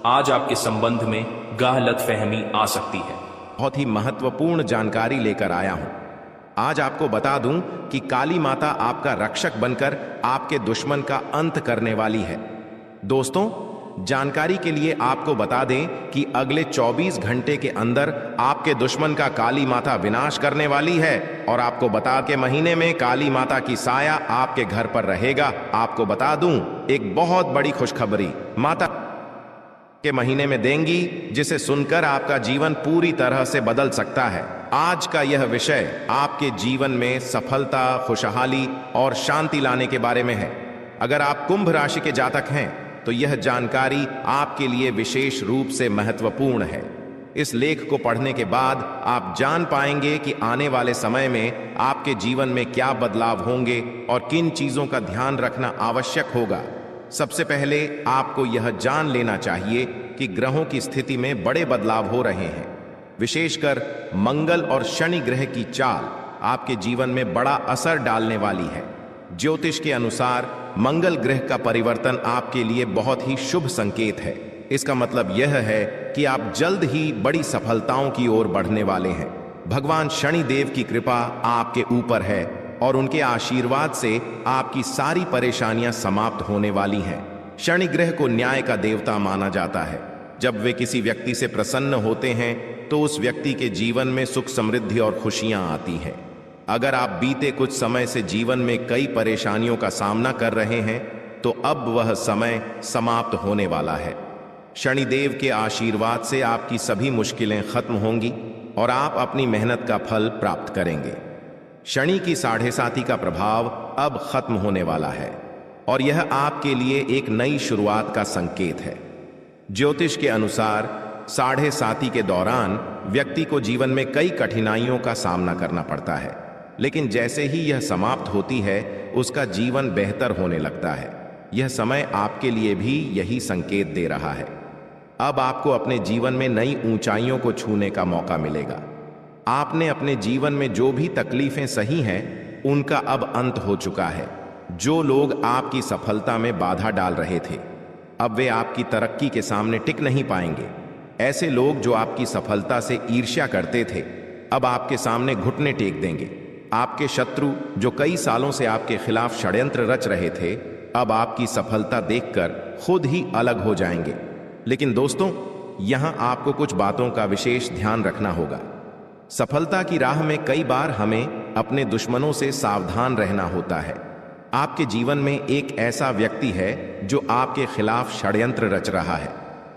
Speaker 2: आज आपके संबंध में गलतफहमी आ सकती है।
Speaker 1: बहुत ही महत्वपूर्ण जानकारी लेकर आया हूं। आज आपको बता दूं कि काली माता आपका रक्षक बनकर आपके दुश्मन का अंत करने वाली है। दोस्तों, जानकारी के लिए आपको बता दें कि अगले 24 घंटे के अंदर आपके दुश्मन का काली माता विनाश करने वाली है और आपको बता के महीने में काली माता की साया आपके घर पर रहेगा। आपको बता दूं, एक बहुत बड़ी खुशखबरी माता के महीने में देंगी जिसे सुनकर आपका जीवन पूरी तरह से बदल सकता है। आज का यह विषय आपके जीवन में सफलता, खुशहाली और शांति लाने के बारे में है। अगर आप कुंभ राशि के जातक हैं तो यह जानकारी आपके लिए विशेष रूप से महत्वपूर्ण है। इस लेख को पढ़ने के बाद आप जान पाएंगे कि आने वाले समय में आपके जीवन में क्या बदलाव होंगे और किन चीजों का ध्यान रखना आवश्यक होगा। सबसे पहले आपको यह जान लेना चाहिए कि ग्रहों की स्थिति में बड़े बदलाव हो रहे हैं। विशेषकर मंगल और शनि ग्रह की चाल आपके जीवन में बड़ा असर डालने वाली है। ज्योतिष के अनुसार मंगल ग्रह का परिवर्तन आपके लिए बहुत ही शुभ संकेत है। इसका मतलब यह है कि आप जल्द ही बड़ी सफलताओं की ओर बढ़ने वाले हैं। भगवान शनि देव की कृपा आपके ऊपर है और उनके आशीर्वाद से आपकी सारी परेशानियां समाप्त होने वाली हैं। शनि ग्रह को न्याय का देवता माना जाता है। जब वे किसी व्यक्ति से प्रसन्न होते हैं तो उस व्यक्ति के जीवन में सुख समृद्धि और खुशियां आती हैं। अगर आप बीते कुछ समय से जीवन में कई परेशानियों का सामना कर रहे हैं तो अब वह समय समाप्त होने वाला है। शनिदेव के आशीर्वाद से आपकी सभी मुश्किलें खत्म होंगी और आप अपनी मेहनत का फल प्राप्त करेंगे। शनि की साढ़े साती का प्रभाव अब खत्म होने वाला है और यह आपके लिए एक नई शुरुआत का संकेत है। ज्योतिष के अनुसार साढ़े साती के दौरान व्यक्ति को जीवन में कई कठिनाइयों का सामना करना पड़ता है, लेकिन जैसे ही यह समाप्त होती है उसका जीवन बेहतर होने लगता है। यह समय आपके लिए भी यही संकेत दे रहा है। अब आपको अपने जीवन में नई ऊंचाइयों को छूने का मौका मिलेगा। आपने अपने जीवन में जो भी तकलीफें सही हैं उनका अब अंत हो चुका है। जो लोग आपकी सफलता में बाधा डाल रहे थे अब वे आपकी तरक्की के सामने टिक नहीं पाएंगे। ऐसे लोग जो आपकी सफलता से ईर्ष्या करते थे अब आपके सामने घुटने टेक देंगे। आपके शत्रु जो कई सालों से आपके खिलाफ षड्यंत्र रच रहे थे अब आपकी सफलता देखकर खुद ही अलग हो जाएंगे। लेकिन दोस्तों, यहां आपको कुछ बातों का विशेष ध्यान रखना होगा। सफलता की राह में कई बार हमें अपने दुश्मनों से सावधान रहना होता है। आपके जीवन में एक ऐसा व्यक्ति है जो आपके खिलाफ षड्यंत्र रच रहा है।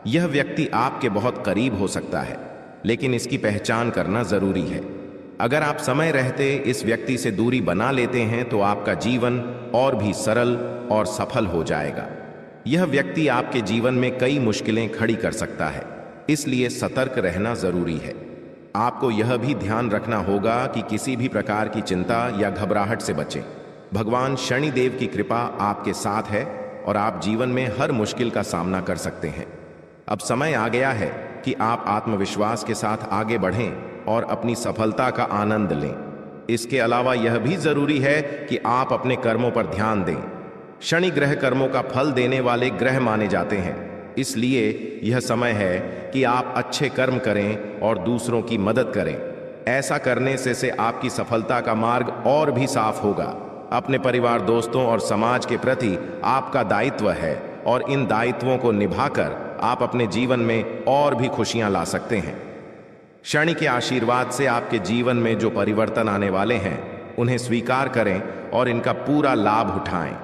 Speaker 1: यह व्यक्ति आपके बहुत करीब हो सकता है, लेकिन इसकी पहचान करना जरूरी है। अगर आप समय रहते इस व्यक्ति से दूरी बना लेते हैं तो आपका जीवन और भी सरल और सफल हो जाएगा। यह व्यक्ति आपके जीवन में कई मुश्किलें खड़ी कर सकता है, इसलिए सतर्क रहना जरूरी है। आपको यह भी ध्यान रखना होगा कि किसी भी प्रकार की चिंता या घबराहट से बचें। भगवान शनि देव की कृपा आपके साथ है और आप जीवन में हर मुश्किल का सामना कर सकते हैं। अब समय आ गया है कि आप आत्मविश्वास के साथ आगे बढ़ें और अपनी सफलता का आनंद लें। इसके अलावा यह भी जरूरी है कि आप अपने कर्मों पर ध्यान दें। शनि ग्रह कर्मों का फल देने वाले ग्रह माने जाते हैं, इसलिए यह समय है कि आप अच्छे कर्म करें और दूसरों की मदद करें। ऐसा करने से आपकी सफलता का मार्ग और भी साफ होगा। अपने परिवार, दोस्तों और समाज के प्रति आपका दायित्व है और इन दायित्वों को निभाकर आप अपने जीवन में और भी खुशियां ला सकते हैं। शनि के आशीर्वाद से आपके जीवन में जो परिवर्तन आने वाले हैं उन्हें स्वीकार करें और इनका पूरा लाभ उठाएं।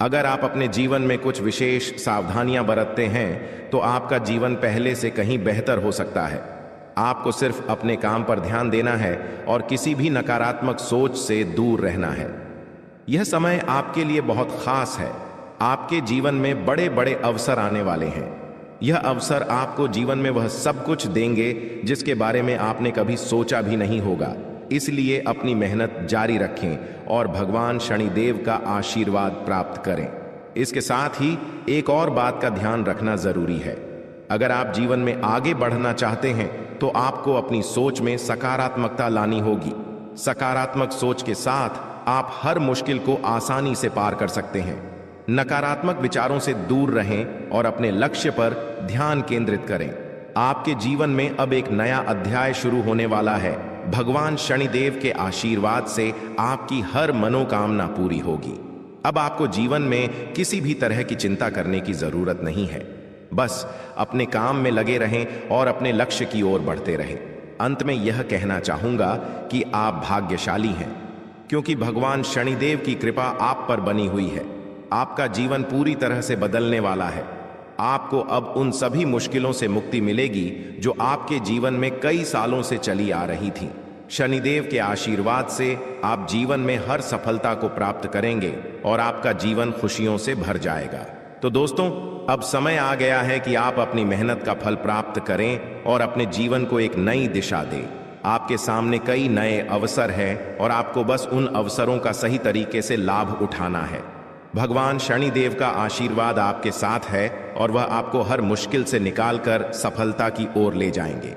Speaker 1: अगर आप अपने जीवन में कुछ विशेष सावधानियां बरतते हैं तो आपका जीवन पहले से कहीं बेहतर हो सकता है। आपको सिर्फ अपने काम पर ध्यान देना है और किसी भी नकारात्मक सोच से दूर रहना है। यह समय आपके लिए बहुत खास है। आपके जीवन में बड़े बड़े अवसर आने वाले हैं। यह अवसर आपको जीवन में वह सब कुछ देंगे जिसके बारे में आपने कभी सोचा भी नहीं होगा। इसलिए अपनी मेहनत जारी रखें और भगवान शनिदेव का आशीर्वाद प्राप्त करें। इसके साथ ही एक और बात का ध्यान रखना जरूरी है। अगर आप जीवन में आगे बढ़ना चाहते हैं तो आपको अपनी सोच में सकारात्मकता लानी होगी। सकारात्मक सोच के साथ आप हर मुश्किल को आसानी से पार कर सकते हैं। नकारात्मक विचारों से दूर रहें और अपने लक्ष्य पर ध्यान केंद्रित करें। आपके जीवन में अब एक नया अध्याय शुरू होने वाला है। भगवान शनिदेव के आशीर्वाद से आपकी हर मनोकामना पूरी होगी। अब आपको जीवन में किसी भी तरह की चिंता करने की जरूरत नहीं है। बस अपने काम में लगे रहें और अपने लक्ष्य की ओर बढ़ते रहें। अंत में यह कहना चाहूंगा कि आप भाग्यशाली हैं, क्योंकि भगवान शनिदेव की कृपा आप पर बनी हुई है। आपका जीवन पूरी तरह से बदलने वाला है। आपको अब उन सभी मुश्किलों से मुक्ति मिलेगी जो आपके जीवन में कई सालों से चली आ रही थी। शनिदेव के आशीर्वाद से आप जीवन में हर सफलता को प्राप्त करेंगे और आपका जीवन खुशियों से भर जाएगा। तो दोस्तों, अब समय आ गया है कि आप अपनी मेहनत का फल प्राप्त करें और अपने जीवन को एक नई दिशा दें। आपके सामने कई नए अवसर हैं और आपको बस उन अवसरों का सही तरीके से लाभ उठाना है। भगवान शनिदेव का आशीर्वाद आपके साथ है और वह आपको हर मुश्किल से निकालकर सफलता की ओर ले जाएंगे।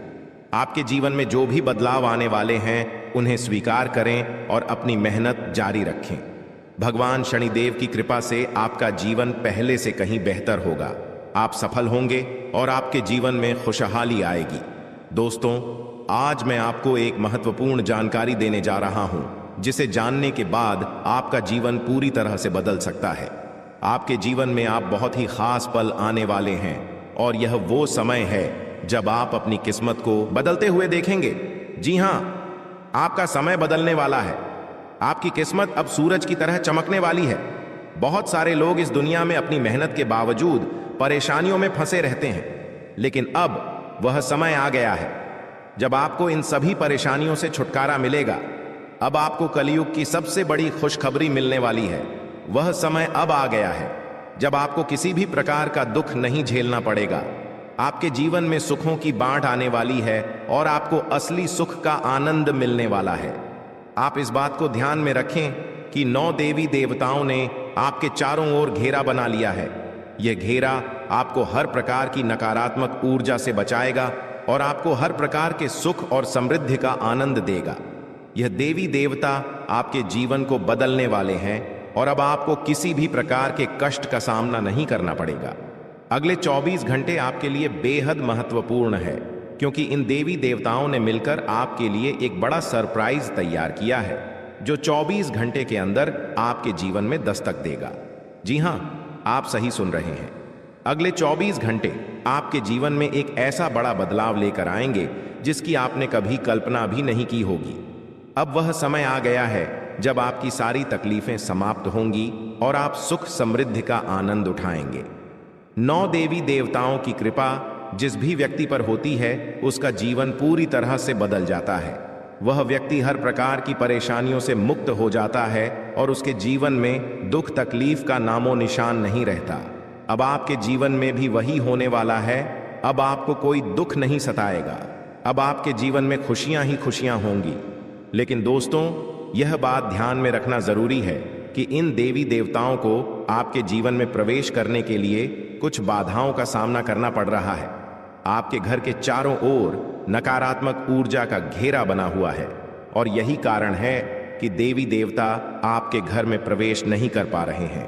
Speaker 1: आपके जीवन में जो भी बदलाव आने वाले हैं उन्हें स्वीकार करें और अपनी मेहनत जारी रखें। भगवान शनिदेव की कृपा से आपका जीवन पहले से कहीं बेहतर होगा। आप सफल होंगे और आपके जीवन में खुशहाली आएगी। दोस्तों, आज मैं आपको एक महत्वपूर्ण जानकारी देने जा रहा हूं, जिसे जानने के बाद आपका जीवन पूरी तरह से बदल सकता है। आपके जीवन में आप बहुत ही खास पल आने वाले हैं और यह वो समय है जब आप अपनी किस्मत को बदलते हुए देखेंगे। जी हां, आपका समय बदलने वाला है। आपकी किस्मत अब सूरज की तरह चमकने वाली है। बहुत सारे लोग इस दुनिया में अपनी मेहनत के बावजूद परेशानियों में फंसे रहते हैं, लेकिन अब वह समय आ गया है जब आपको इन सभी परेशानियों से छुटकारा मिलेगा। अब आपको कलयुग की सबसे बड़ी खुशखबरी मिलने वाली है। वह समय अब आ गया है जब आपको किसी भी प्रकार का दुख नहीं झेलना पड़ेगा। आपके जीवन में सुखों की बाढ़ आने वाली है और आपको असली सुख का आनंद मिलने वाला है। आप इस बात को ध्यान में रखें कि 9 देवी देवताओं ने आपके चारों ओर घेरा बना लिया है। यह घेरा आपको हर प्रकार की नकारात्मक ऊर्जा से बचाएगा और आपको हर प्रकार के सुख और समृद्धि का आनंद देगा। यह देवी देवता आपके जीवन को बदलने वाले हैं और अब आपको किसी भी प्रकार के कष्ट का सामना नहीं करना पड़ेगा। अगले 24 घंटे आपके लिए बेहद महत्वपूर्ण है, क्योंकि इन देवी देवताओं ने मिलकर आपके लिए एक बड़ा सरप्राइज तैयार किया है, जो 24 घंटे के अंदर आपके जीवन में दस्तक देगा। जी हां, आप सही सुन रहे हैं। अगले 24 घंटे आपके जीवन में एक ऐसा बड़ा बदलाव लेकर आएंगे जिसकी आपने कभी कल्पना भी नहीं की होगी। अब वह समय आ गया है जब आपकी सारी तकलीफें समाप्त होंगी और आप सुख समृद्धि का आनंद उठाएंगे। 9 देवी देवताओं की कृपा जिस भी व्यक्ति पर होती है, उसका जीवन पूरी तरह से बदल जाता है। वह व्यक्ति हर प्रकार की परेशानियों से मुक्त हो जाता है और उसके जीवन में दुख तकलीफ का नामो निशान नहीं रहता। अब आपके जीवन में भी वही होने वाला है। अब आपको कोई दुख नहीं सताएगा। अब आपके जीवन में खुशियां ही खुशियां होंगी। लेकिन दोस्तों, यह बात ध्यान में रखना जरूरी है कि इन देवी देवताओं को आपके जीवन में प्रवेश करने के लिए कुछ बाधाओं का सामना करना पड़ रहा है। आपके घर के चारों ओर नकारात्मक ऊर्जा का घेरा बना हुआ है और यही कारण है कि देवी देवता आपके घर में प्रवेश नहीं कर पा रहे हैं।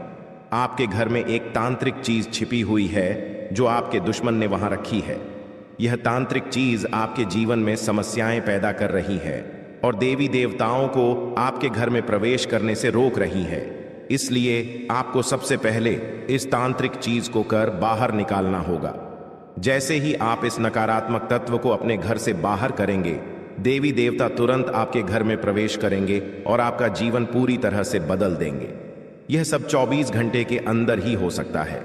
Speaker 1: आपके घर में एक तांत्रिक चीज छिपी हुई है जो आपके दुश्मन ने वहां रखी है। यह तांत्रिक चीज आपके जीवन में समस्याएं पैदा कर रही है और देवी देवताओं को आपके घर में प्रवेश करने से रोक रही है। इसलिए आपको सबसे पहले इस तांत्रिक चीज को कर बाहर निकालना होगा। जैसे ही आप इस नकारात्मक तत्व को अपने घर से बाहर करेंगे, देवी देवता तुरंत आपके घर में प्रवेश करेंगे और आपका जीवन पूरी तरह से बदल देंगे। यह सब 24 घंटे के अंदर ही हो सकता है।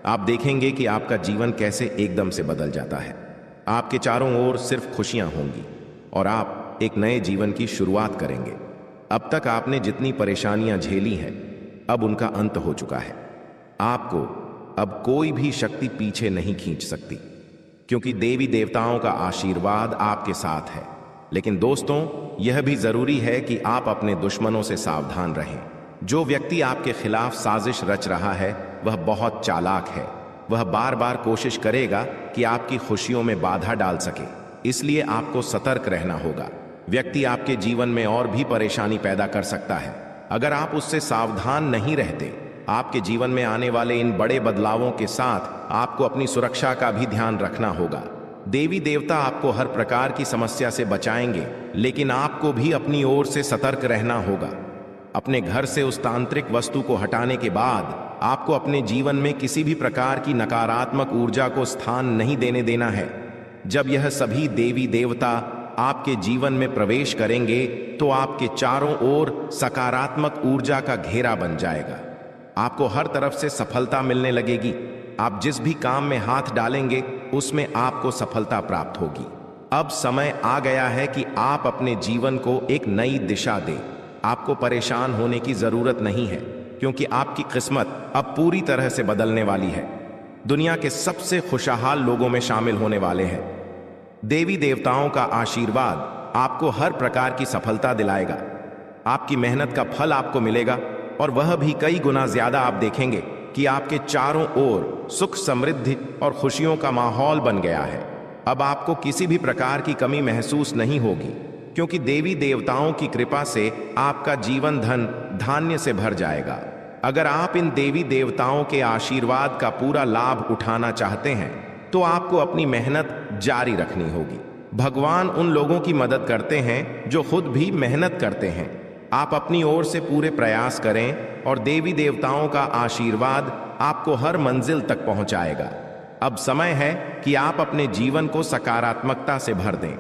Speaker 1: आप देखेंगे कि आपका जीवन कैसे एकदम से बदल जाता है। आपके चारों ओर सिर्फ खुशियां होंगी और आप एक नए जीवन की शुरुआत करेंगे। अब तक आपने जितनी परेशानियां झेली हैं, अब उनका अंत हो चुका है। आपको अब कोई भी शक्ति पीछे नहीं खींच सकती, क्योंकि देवी देवताओं का आशीर्वाद आपके साथ है। लेकिन दोस्तों, यह भी जरूरी है कि आप अपने दुश्मनों से सावधान रहें। जो व्यक्ति आपके खिलाफ साजिश रच रहा है, वह बहुत चालाक है। वह बार बार कोशिश करेगा कि आपकी खुशियों में बाधा डाल सके। इसलिए आपको सतर्क रहना होगा। व्यक्ति आपके जीवन में और भी परेशानी पैदा कर सकता है। अगर आप उससे सावधान नहीं रहते, आपके जीवन में आने वाले इन बड़े बदलावों के साथ आपको अपनी सुरक्षा का भी ध्यान रखना होगा। देवी देवता आपको हर प्रकार की समस्या से बचाएंगे, लेकिन आपको भी अपनी ओर से सतर्क रहना होगा। अपने घर से उस तांत्रिक वस्तु को हटाने के बाद आपको अपने जीवन में किसी भी प्रकार की नकारात्मक ऊर्जा को स्थान नहीं देने देना है। जब यह सभी देवी देवता आपके जीवन में प्रवेश करेंगे, तो आपके चारों ओर सकारात्मक ऊर्जा का घेरा बन जाएगा। आपको हर तरफ से सफलता मिलने लगेगी। आप जिस भी काम में हाथ डालेंगे, उसमें आपको सफलता प्राप्त होगी। अब समय आ गया है कि आप अपने जीवन को एक नई दिशा दें। आपको परेशान होने की जरूरत नहीं है, क्योंकि आपकी किस्मत अब पूरी तरह से बदलने वाली है। दुनिया के सबसे खुशहाल लोगों में शामिल होने वाले हैं। देवी देवताओं का आशीर्वाद आपको हर प्रकार की सफलता दिलाएगा। आपकी मेहनत का फल आपको मिलेगा और वह भी कई गुना ज्यादा। आप देखेंगे कि आपके चारों ओर सुख, समृद्धि और खुशियों का माहौल बन गया है। अब आपको किसी भी प्रकार की कमी महसूस नहीं होगी, क्योंकि देवी देवताओं की कृपा से आपका जीवन धन धान्य से भर जाएगा। अगर आप इन देवी देवताओं के आशीर्वाद का पूरा लाभ उठाना चाहते हैं तो आपको अपनी मेहनत जारी रखनी होगी। भगवान उन लोगों की मदद करते हैं जो खुद भी मेहनत करते हैं। आप अपनी ओर से पूरे प्रयास करें और देवी देवताओं का आशीर्वाद आपको हर मंजिल तक पहुंचाएगा। अब समय है कि आप अपने जीवन को सकारात्मकता से भर दें।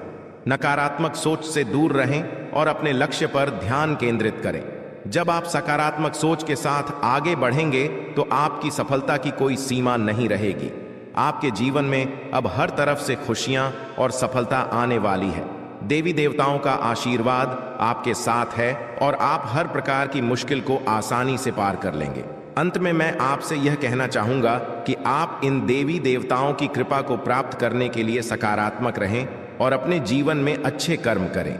Speaker 1: नकारात्मक सोच से दूर रहें और अपने लक्ष्य पर ध्यान केंद्रित करें। जब आप सकारात्मक सोच के साथ आगे बढ़ेंगे तो आपकी सफलता की कोई सीमा नहीं रहेगी। आपके जीवन में अब हर तरफ से खुशियां और सफलता आने वाली है। देवी देवताओं का आशीर्वाद आपके साथ है और आप हर प्रकार की मुश्किल को आसानी से पार कर लेंगे। अंत में मैं आपसे यह कहना चाहूंगा कि आप इन देवी देवताओं की कृपा को प्राप्त करने के लिए सकारात्मक रहें और अपने जीवन में अच्छे कर्म करें।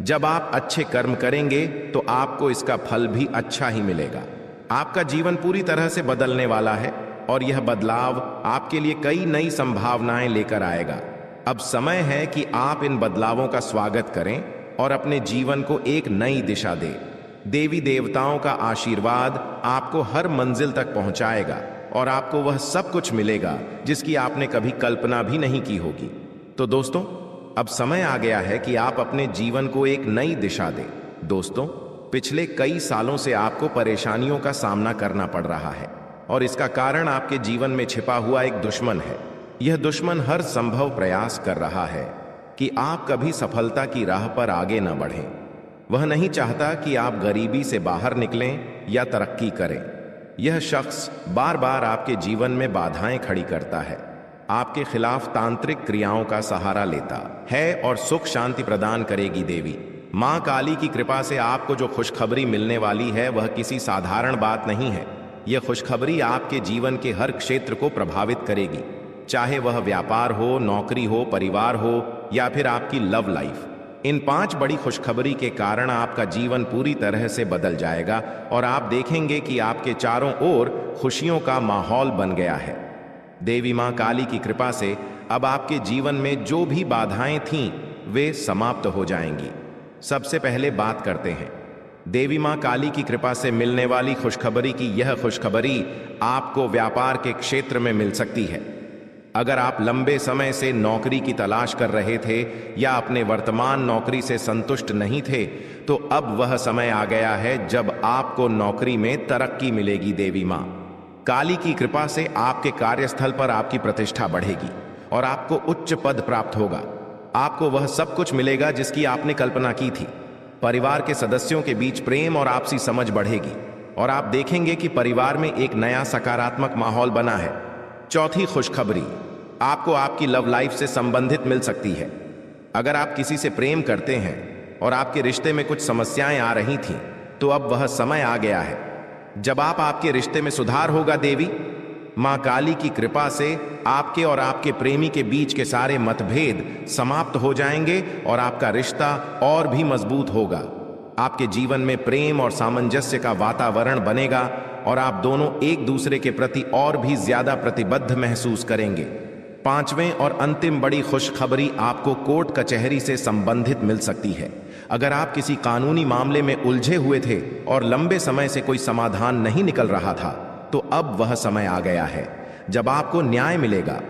Speaker 1: जब आप अच्छे कर्म करेंगे तो आपको इसका फल भी अच्छा ही मिलेगा। आपका जीवन पूरी तरह से बदलने वाला है और यह बदलाव आपके लिए कई नई संभावनाएं लेकर आएगा। अब समय है कि आप इन बदलावों का स्वागत करें और अपने जीवन को एक नई दिशा दें। देवी देवताओं का आशीर्वाद आपको हर मंजिल तक पहुंचाएगा और आपको वह सब कुछ मिलेगा जिसकी आपने कभी कल्पना भी नहीं की होगी। तो दोस्तों, अब समय आ गया है कि आप अपने जीवन को एक नई दिशा दें। दोस्तों, पिछले कई सालों से आपको परेशानियों का सामना करना पड़ रहा है और इसका कारण आपके जीवन में छिपा हुआ एक दुश्मन है। यह दुश्मन हर संभव प्रयास कर रहा है कि आप कभी सफलता की राह पर आगे न बढ़ें। वह नहीं चाहता कि आप गरीबी से बाहर निकलें या तरक्की करें। यह शख्स बार बार आपके जीवन में बाधाएं खड़ी करता है, आपके खिलाफ तांत्रिक क्रियाओं का सहारा लेता है और सुख शांति प्रदान करेगी देवी मां काली की कृपा से आपको जो खुशखबरी मिलने वाली है वह किसी साधारण बात नहीं है। यह खुशखबरी आपके जीवन के हर क्षेत्र को प्रभावित करेगी, चाहे वह व्यापार हो, नौकरी हो, परिवार हो या फिर आपकी लव लाइफ। इन 5 बड़ी खुशखबरी के कारण आपका जीवन पूरी तरह से बदल जाएगा और आप देखेंगे कि आपके चारों ओर खुशियों का माहौल बन गया है। देवी मां काली की कृपा से अब आपके जीवन में जो भी बाधाएं थीं वे समाप्त हो जाएंगी। सबसे पहले बात करते हैं देवी मां काली की कृपा से मिलने वाली खुशखबरी की। यह खुशखबरी आपको व्यापार के क्षेत्र में मिल सकती है। अगर आप लंबे समय से नौकरी की तलाश कर रहे थे या अपने वर्तमान नौकरी से संतुष्ट नहीं थे, तो अब वह समय आ गया है जब आपको नौकरी में तरक्की मिलेगी। देवी मां काली की कृपा से आपके कार्यस्थल पर आपकी प्रतिष्ठा बढ़ेगी और आपको उच्च पद प्राप्त होगा। आपको वह सब कुछ मिलेगा जिसकी आपने कल्पना की थी। परिवार के सदस्यों के बीच प्रेम और आपसी समझ बढ़ेगी और आप देखेंगे कि परिवार में एक नया सकारात्मक माहौल बना है। चौथी खुशखबरी आपको आपकी लव लाइफ से संबंधित मिल सकती है। अगर आप किसी से प्रेम करते हैं और आपके रिश्ते में कुछ समस्याएं आ रही थीं, तो अब वह समय आ गया है जब आपके रिश्ते में सुधार होगा। देवी मां काली की कृपा से आपके और आपके प्रेमी के बीच के सारे मतभेद समाप्त हो जाएंगे और आपका रिश्ता और भी मजबूत होगा। आपके जीवन में प्रेम और सामंजस्य का वातावरण बनेगा और आप दोनों एक दूसरे के प्रति और भी ज्यादा प्रतिबद्ध महसूस करेंगे। 5वें और अंतिम बड़ी खुशखबरी आपको कोर्ट कचहरी से संबंधित मिल सकती है। अगर आप किसी कानूनी मामले में उलझे हुए थे और लंबे समय से कोई समाधान नहीं निकल रहा था, तो अब वह समय आ गया है जब आपको न्याय मिलेगा।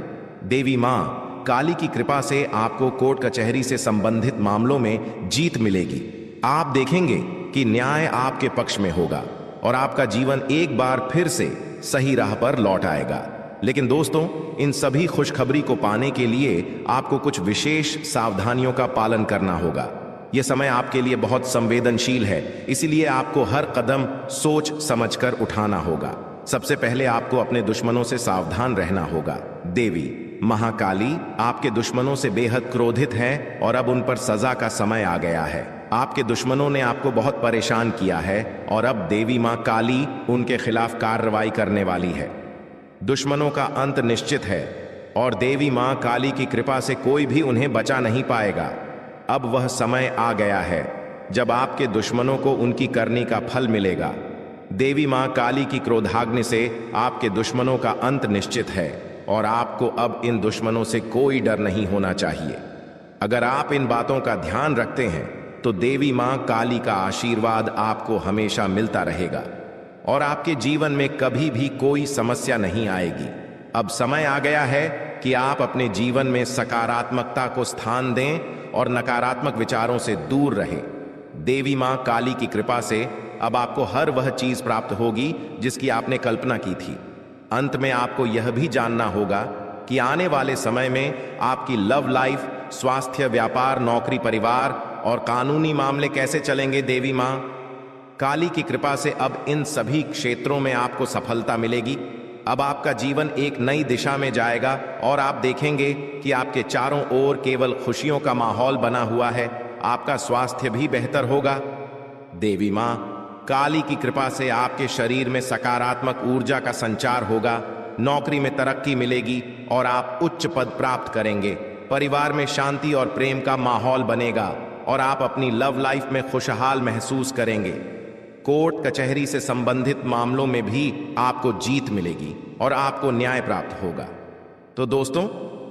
Speaker 1: देवी मां काली की कृपा से आपको कोर्ट कचहरी से संबंधित मामलों में जीत मिलेगी। आप देखेंगे कि न्याय आपके पक्ष में होगा और आपका जीवन एक बार फिर से सही राह पर लौट आएगा। लेकिन दोस्तों, इन सभी खुशखबरी को पाने के लिए आपको कुछ विशेष सावधानियों का पालन करना होगा। यह समय आपके लिए बहुत संवेदनशील है, इसीलिए आपको हर कदम सोच समझकर उठाना होगा। सबसे पहले आपको अपने दुश्मनों से सावधान रहना होगा। देवी महाकाली आपके दुश्मनों से बेहद क्रोधित है और अब उन पर सजा का समय आ गया है। आपके दुश्मनों ने आपको बहुत परेशान किया है और अब देवी मां काली उनके खिलाफ कार्रवाई करने वाली है। दुश्मनों का अंत निश्चित है और देवी मां काली की कृपा से कोई भी उन्हें बचा नहीं पाएगा। अब वह समय आ गया है जब आपके दुश्मनों को उनकी करनी का फल मिलेगा। देवी मां काली की क्रोधाग्नि से आपके दुश्मनों का अंत निश्चित है और आपको अब इन दुश्मनों से कोई डर नहीं होना चाहिए। अगर आप इन बातों का ध्यान रखते हैं तो देवी मां काली का आशीर्वाद आपको हमेशा मिलता रहेगा और आपके जीवन में कभी भी कोई समस्या नहीं आएगी। अब समय आ गया है कि आप अपने जीवन में सकारात्मकता को स्थान दें और नकारात्मक विचारों से दूर रहें। देवी मां काली की कृपा से अब आपको हर वह चीज प्राप्त होगी जिसकी आपने कल्पना की थी। अंत में आपको यह भी जानना होगा कि आने वाले समय में आपकी लव लाइफ, स्वास्थ्य, व्यापार, नौकरी, परिवार और कानूनी मामले कैसे चलेंगे। देवी मां काली की कृपा से अब इन सभी क्षेत्रों में आपको सफलता मिलेगी। अब आपका जीवन एक नई दिशा में जाएगा और आप देखेंगे कि आपके चारों ओर केवल खुशियों का माहौल बना हुआ है। आपका स्वास्थ्य भी बेहतर होगा। देवी मां काली की कृपा से आपके शरीर में सकारात्मक ऊर्जा का संचार होगा, नौकरी में तरक्की मिलेगी और आप उच्च पद प्राप्त करेंगे। परिवार में शांति और प्रेम का माहौल बनेगा और आप अपनी लव लाइफ में खुशहाल महसूस करेंगे। कोर्ट कचहरी से संबंधित मामलों में भी आपको जीत मिलेगी और आपको न्याय प्राप्त होगा। तो दोस्तों,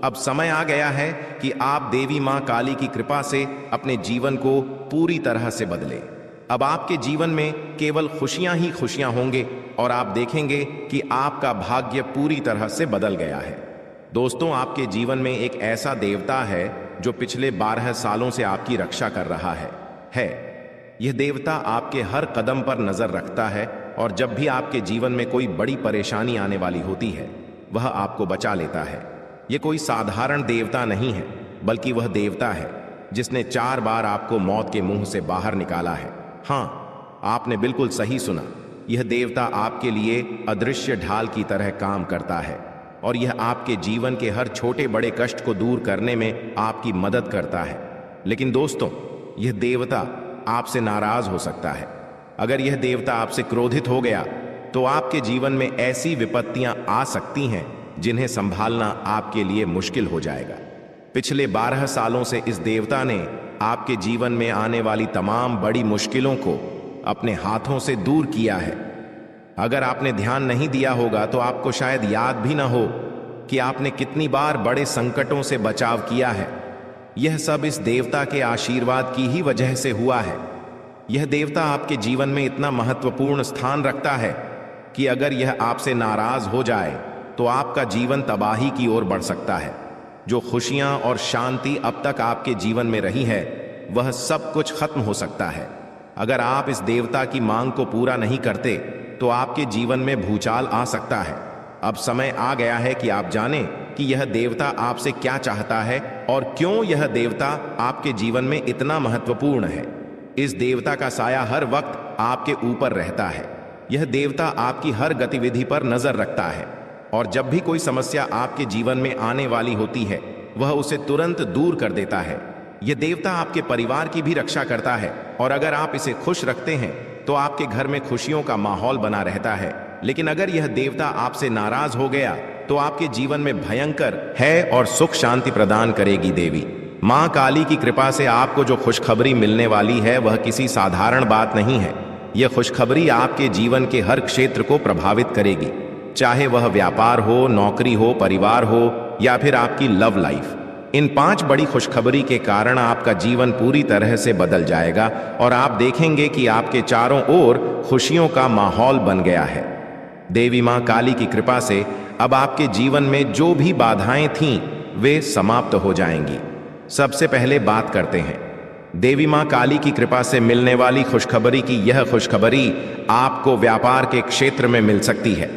Speaker 1: अब समय आ गया है कि आप देवी मां काली की कृपा से अपने जीवन को पूरी तरह से बदलें। अब आपके जीवन में केवल खुशियां ही खुशियां होंगे और आप देखेंगे कि आपका भाग्य पूरी तरह से बदल गया है। दोस्तों, आपके जीवन में एक ऐसा देवता है जो पिछले 12 सालों से आपकी रक्षा कर रहा है। यह देवता आपके हर कदम पर नजर रखता है और जब भी आपके जीवन में कोई बड़ी परेशानी आने वाली होती है, वह आपको बचा लेता है। यह कोई साधारण देवता नहीं है, बल्कि वह देवता है जिसने 4 बार आपको मौत के मुंह से बाहर निकाला है। हाँ, आपने बिल्कुल सही सुना। यह देवता आपके लिए अदृश्य ढाल की तरह काम करता है और यह आपके जीवन के हर छोटे बड़े कष्ट को दूर करने में आपकी मदद करता है। लेकिन दोस्तों, यह देवता आपसे नाराज हो सकता है। अगर यह देवता आपसे क्रोधित हो गया तो आपके जीवन में ऐसी विपत्तियां आ सकती हैं जिन्हें संभालना आपके लिए मुश्किल हो जाएगा। पिछले 12 सालों से इस देवता ने आपके जीवन में आने वाली तमाम बड़ी मुश्किलों को अपने हाथों से दूर किया है। अगर आपने ध्यान नहीं दिया होगा तो आपको शायद याद भी ना हो कि आपने कितनी बार बड़े संकटों से बचाव किया है। यह सब इस देवता के आशीर्वाद की ही वजह से हुआ है। यह देवता आपके जीवन में इतना महत्वपूर्ण स्थान रखता है कि अगर यह आपसे नाराज हो जाए तो आपका जीवन तबाही की ओर बढ़ सकता है। जो खुशियां और शांति अब तक आपके जीवन में रही है, वह सब कुछ खत्म हो सकता है। अगर आप इस देवता की मांग को पूरा नहीं करते तो आपके जीवन में भूचाल आ सकता है। अब समय आ गया है कि आप जानें कि यह देवता आपसे क्या चाहता है और क्यों यह देवता आपके जीवन में इतना महत्वपूर्ण है। इस देवता का साया हर वक्त आपके ऊपर रहता है। यह देवता आपकी हर गतिविधि पर नजर रखता है और जब भी कोई समस्या आपके जीवन में आने वाली होती है, वह उसे तुरंत दूर कर देता है। यह देवता आपके परिवार की भी रक्षा करता है और अगर आप इसे खुश रखते हैं तो आपके घर में खुशियों का माहौल बना रहता है। लेकिन अगर यह देवता आपसे नाराज हो गया तो आपके जीवन में भयंकर है और सुख शांति प्रदान करेगी। देवी मां काली की कृपा से आपको जो खुशखबरी मिलने वाली है वह किसी साधारण बात नहीं है। यह खुशखबरी आपके जीवन के हर क्षेत्र को प्रभावित करेगी, चाहे वह व्यापार हो, नौकरी हो, परिवार हो या फिर आपकी लव लाइफ। इन 5 बड़ी खुशखबरी के कारण आपका जीवन पूरी तरह से बदल जाएगा और आप देखेंगे कि आपके चारों ओर खुशियों का माहौल बन गया है। देवी मां काली की कृपा से अब आपके जीवन में जो भी बाधाएं थीं, वे समाप्त हो जाएंगी। सबसे पहले बात करते हैं देवी मां काली की कृपा से मिलने वाली खुशखबरी की। यह खुशखबरी आपको व्यापार के क्षेत्र में मिल सकती है।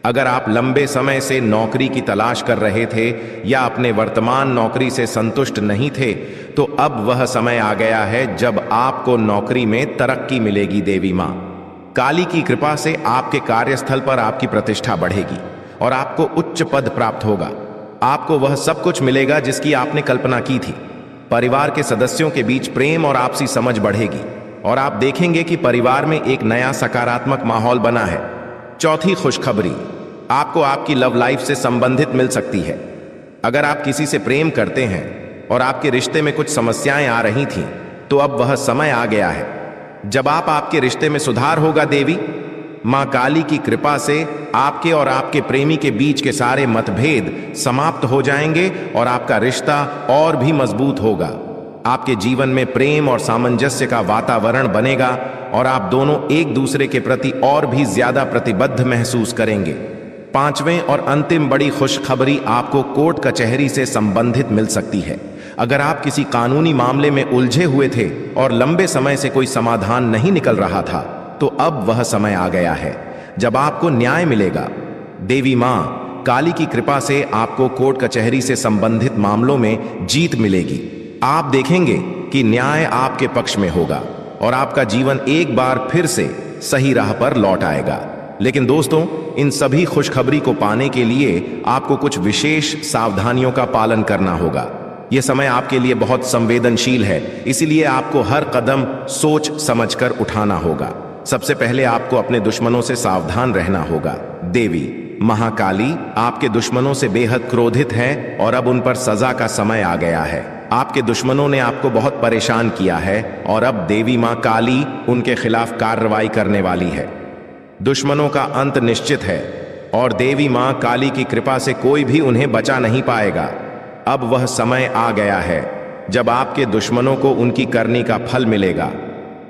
Speaker 1: अगर आप लंबे समय से नौकरी की तलाश कर रहे थे या अपने वर्तमान नौकरी से संतुष्ट नहीं थे, तो अब वह समय आ गया है जब आपको नौकरी में तरक्की मिलेगी। देवी मां काली की कृपा से आपके कार्यस्थल पर आपकी प्रतिष्ठा बढ़ेगी और आपको उच्च पद प्राप्त होगा। आपको वह सब कुछ मिलेगा जिसकी आपने कल्पना की थी। परिवार के सदस्यों के बीच प्रेम और आपसी समझ बढ़ेगी और आप देखेंगे कि परिवार में एक नया सकारात्मक माहौल बना है। चौथी खुशखबरी, आपको आपकी लव लाइफ से संबंधित मिल सकती है। अगर आप किसी से प्रेम करते हैं और आपके रिश्ते में कुछ समस्याएं आ रही थीं, तो अब वह समय आ गया है जब आपके रिश्ते में सुधार होगा। देवी मां काली की कृपा से आपके और आपके प्रेमी के बीच के सारे मतभेद समाप्त हो जाएंगे और आपका रिश्ता और भी मजबूत होगा। आपके जीवन में प्रेम और सामंजस्य का वातावरण बनेगा और आप दोनों एक दूसरे के प्रति और भी ज्यादा प्रतिबद्ध महसूस करेंगे। पांचवें और अंतिम बड़ी खुशखबरी आपको कोर्ट कचहरी से संबंधित मिल सकती है। अगर आप किसी कानूनी मामले में उलझे हुए थे और लंबे समय से कोई समाधान नहीं निकल रहा था, तो अब वह समय आ गया है जब आपको न्याय मिलेगा। देवी मां काली की कृपा से आपको कोर्ट कचहरी से संबंधित मामलों में जीत मिलेगी। आप देखेंगे कि न्याय आपके पक्ष में होगा और आपका जीवन एक बार फिर से सही राह पर लौट आएगा। लेकिन दोस्तों, इन सभी खुशखबरी को पाने के लिए आपको कुछ विशेष सावधानियों का पालन करना होगा। यह समय आपके लिए बहुत संवेदनशील है, इसीलिए आपको हर कदम सोच समझकर उठाना होगा। सबसे पहले आपको अपने दुश्मनों से सावधान रहना होगा। देवी महाकाली आपके दुश्मनों से बेहद क्रोधित है और अब उन पर सजा का समय आ गया है। आपके दुश्मनों ने आपको बहुत परेशान किया है और अब देवी मां काली उनके खिलाफ कार्रवाई करने वाली है। दुश्मनों का अंत निश्चित है और देवी मां काली की कृपा से कोई भी उन्हें बचा नहीं पाएगा। अब वह समय आ गया है जब आपके दुश्मनों को उनकी करनी का फल मिलेगा।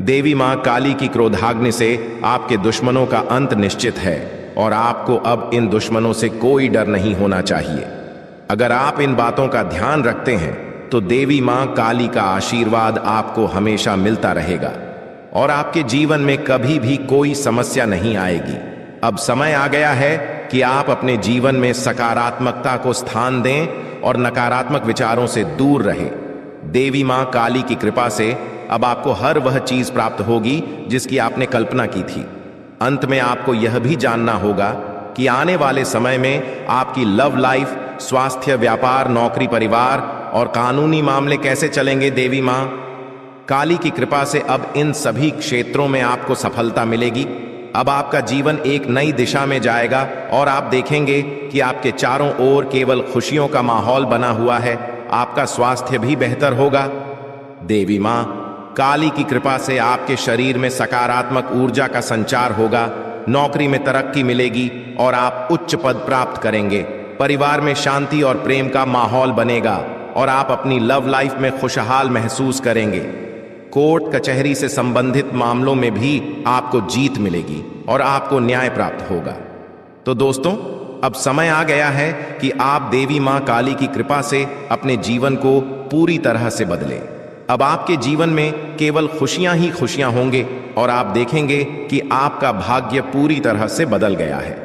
Speaker 1: देवी मां काली की क्रोधाग्नि से आपके दुश्मनों का अंत निश्चित है और आपको अब इन दुश्मनों से कोई डर नहीं होना चाहिए। अगर आप इन बातों का ध्यान रखते हैं तो देवी मां काली का आशीर्वाद आपको हमेशा मिलता रहेगा और आपके जीवन में कभी भी कोई समस्या नहीं आएगी। अब समय आ गया है कि आप अपने जीवन में सकारात्मकता को स्थान दें और नकारात्मक विचारों से दूर रहें। देवी मां काली की कृपा से अब आपको हर वह चीज प्राप्त होगी जिसकी आपने कल्पना की थी। अंत में आपको यह भी जानना होगा कि आने वाले समय में आपकी लव लाइफ, स्वास्थ्य, व्यापार, नौकरी, परिवार और कानूनी मामले कैसे चलेंगे। देवी मां काली की कृपा से अब इन सभी क्षेत्रों में आपको सफलता मिलेगी। अब आपका जीवन एक नई दिशा में जाएगा और आप देखेंगे कि आपके चारों ओर केवल खुशियों का माहौल बना हुआ है। आपका स्वास्थ्य भी बेहतर होगा। देवी मां काली की कृपा से आपके शरीर में सकारात्मक ऊर्जा का संचार होगा। नौकरी में तरक्की मिलेगी और आप उच्च पद प्राप्त करेंगे। परिवार में शांति और प्रेम का माहौल बनेगा और आप अपनी लव लाइफ में खुशहाल महसूस करेंगे। कोर्ट कचहरी से संबंधित मामलों में भी आपको जीत मिलेगी और आपको न्याय प्राप्त होगा। तो दोस्तों, अब समय आ गया है कि आप देवी मां काली की कृपा से अपने जीवन को पूरी तरह से बदलें। अब आपके जीवन में केवल खुशियां ही खुशियां होंगे और आप देखेंगे कि आपका भाग्य पूरी तरह से बदल गया है।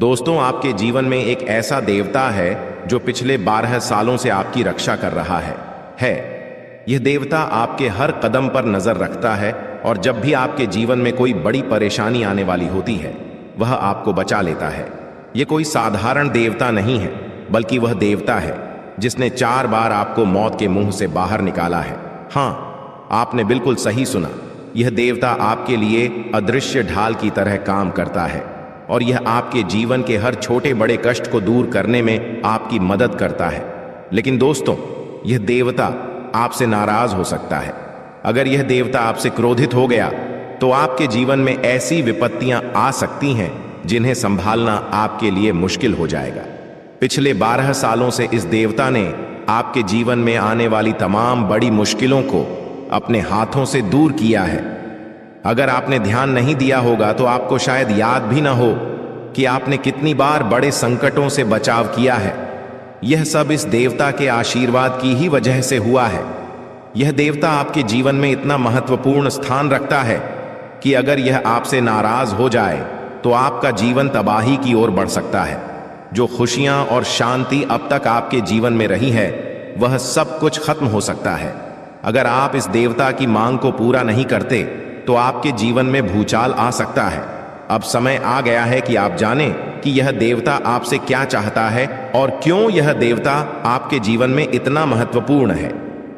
Speaker 1: दोस्तों, आपके जीवन में एक ऐसा देवता है जो पिछले 12 सालों से आपकी रक्षा कर रहा है। यह देवता आपके हर कदम पर नजर रखता है और जब भी आपके जीवन में कोई बड़ी परेशानी आने वाली होती है, वह आपको बचा लेता है। यह कोई साधारण देवता नहीं है, बल्कि वह देवता है जिसने 4 बार आपको मौत के मुंह से बाहर निकाला है। हाँ, आपने बिल्कुल सही सुना। यह देवता आपके लिए अदृश्य ढाल की तरह काम करता है और यह आपके जीवन के हर छोटे बड़े कष्ट को दूर करने में आपकी मदद करता है। लेकिन दोस्तों, यह देवता आपसे नाराज हो सकता है। अगर यह देवता आपसे क्रोधित हो गया तो आपके जीवन में ऐसी विपत्तियां आ सकती हैं जिन्हें संभालना आपके लिए मुश्किल हो जाएगा। पिछले 12 सालों से इस देवता ने आपके जीवन में आने वाली तमाम बड़ी मुश्किलों को अपने हाथों से दूर किया है। अगर आपने ध्यान नहीं दिया होगा तो आपको शायद याद भी ना हो कि आपने कितनी बार बड़े संकटों से बचाव किया है। यह सब इस देवता के आशीर्वाद की ही वजह से हुआ है। यह देवता आपके जीवन में इतना महत्वपूर्ण स्थान रखता है कि अगर यह आपसे नाराज हो जाए तो आपका जीवन तबाही की ओर बढ़ सकता है। जो खुशियां और शांति अब तक आपके जीवन में रही है, वह सब कुछ खत्म हो सकता है। अगर आप इस देवता की मांग को पूरा नहीं करते तो आपके जीवन में भूचाल आ सकता है। अब समय आ गया है कि आप जानें कि यह देवता आपसे क्या चाहता है और क्यों यह देवता आपके जीवन में इतना महत्वपूर्ण है।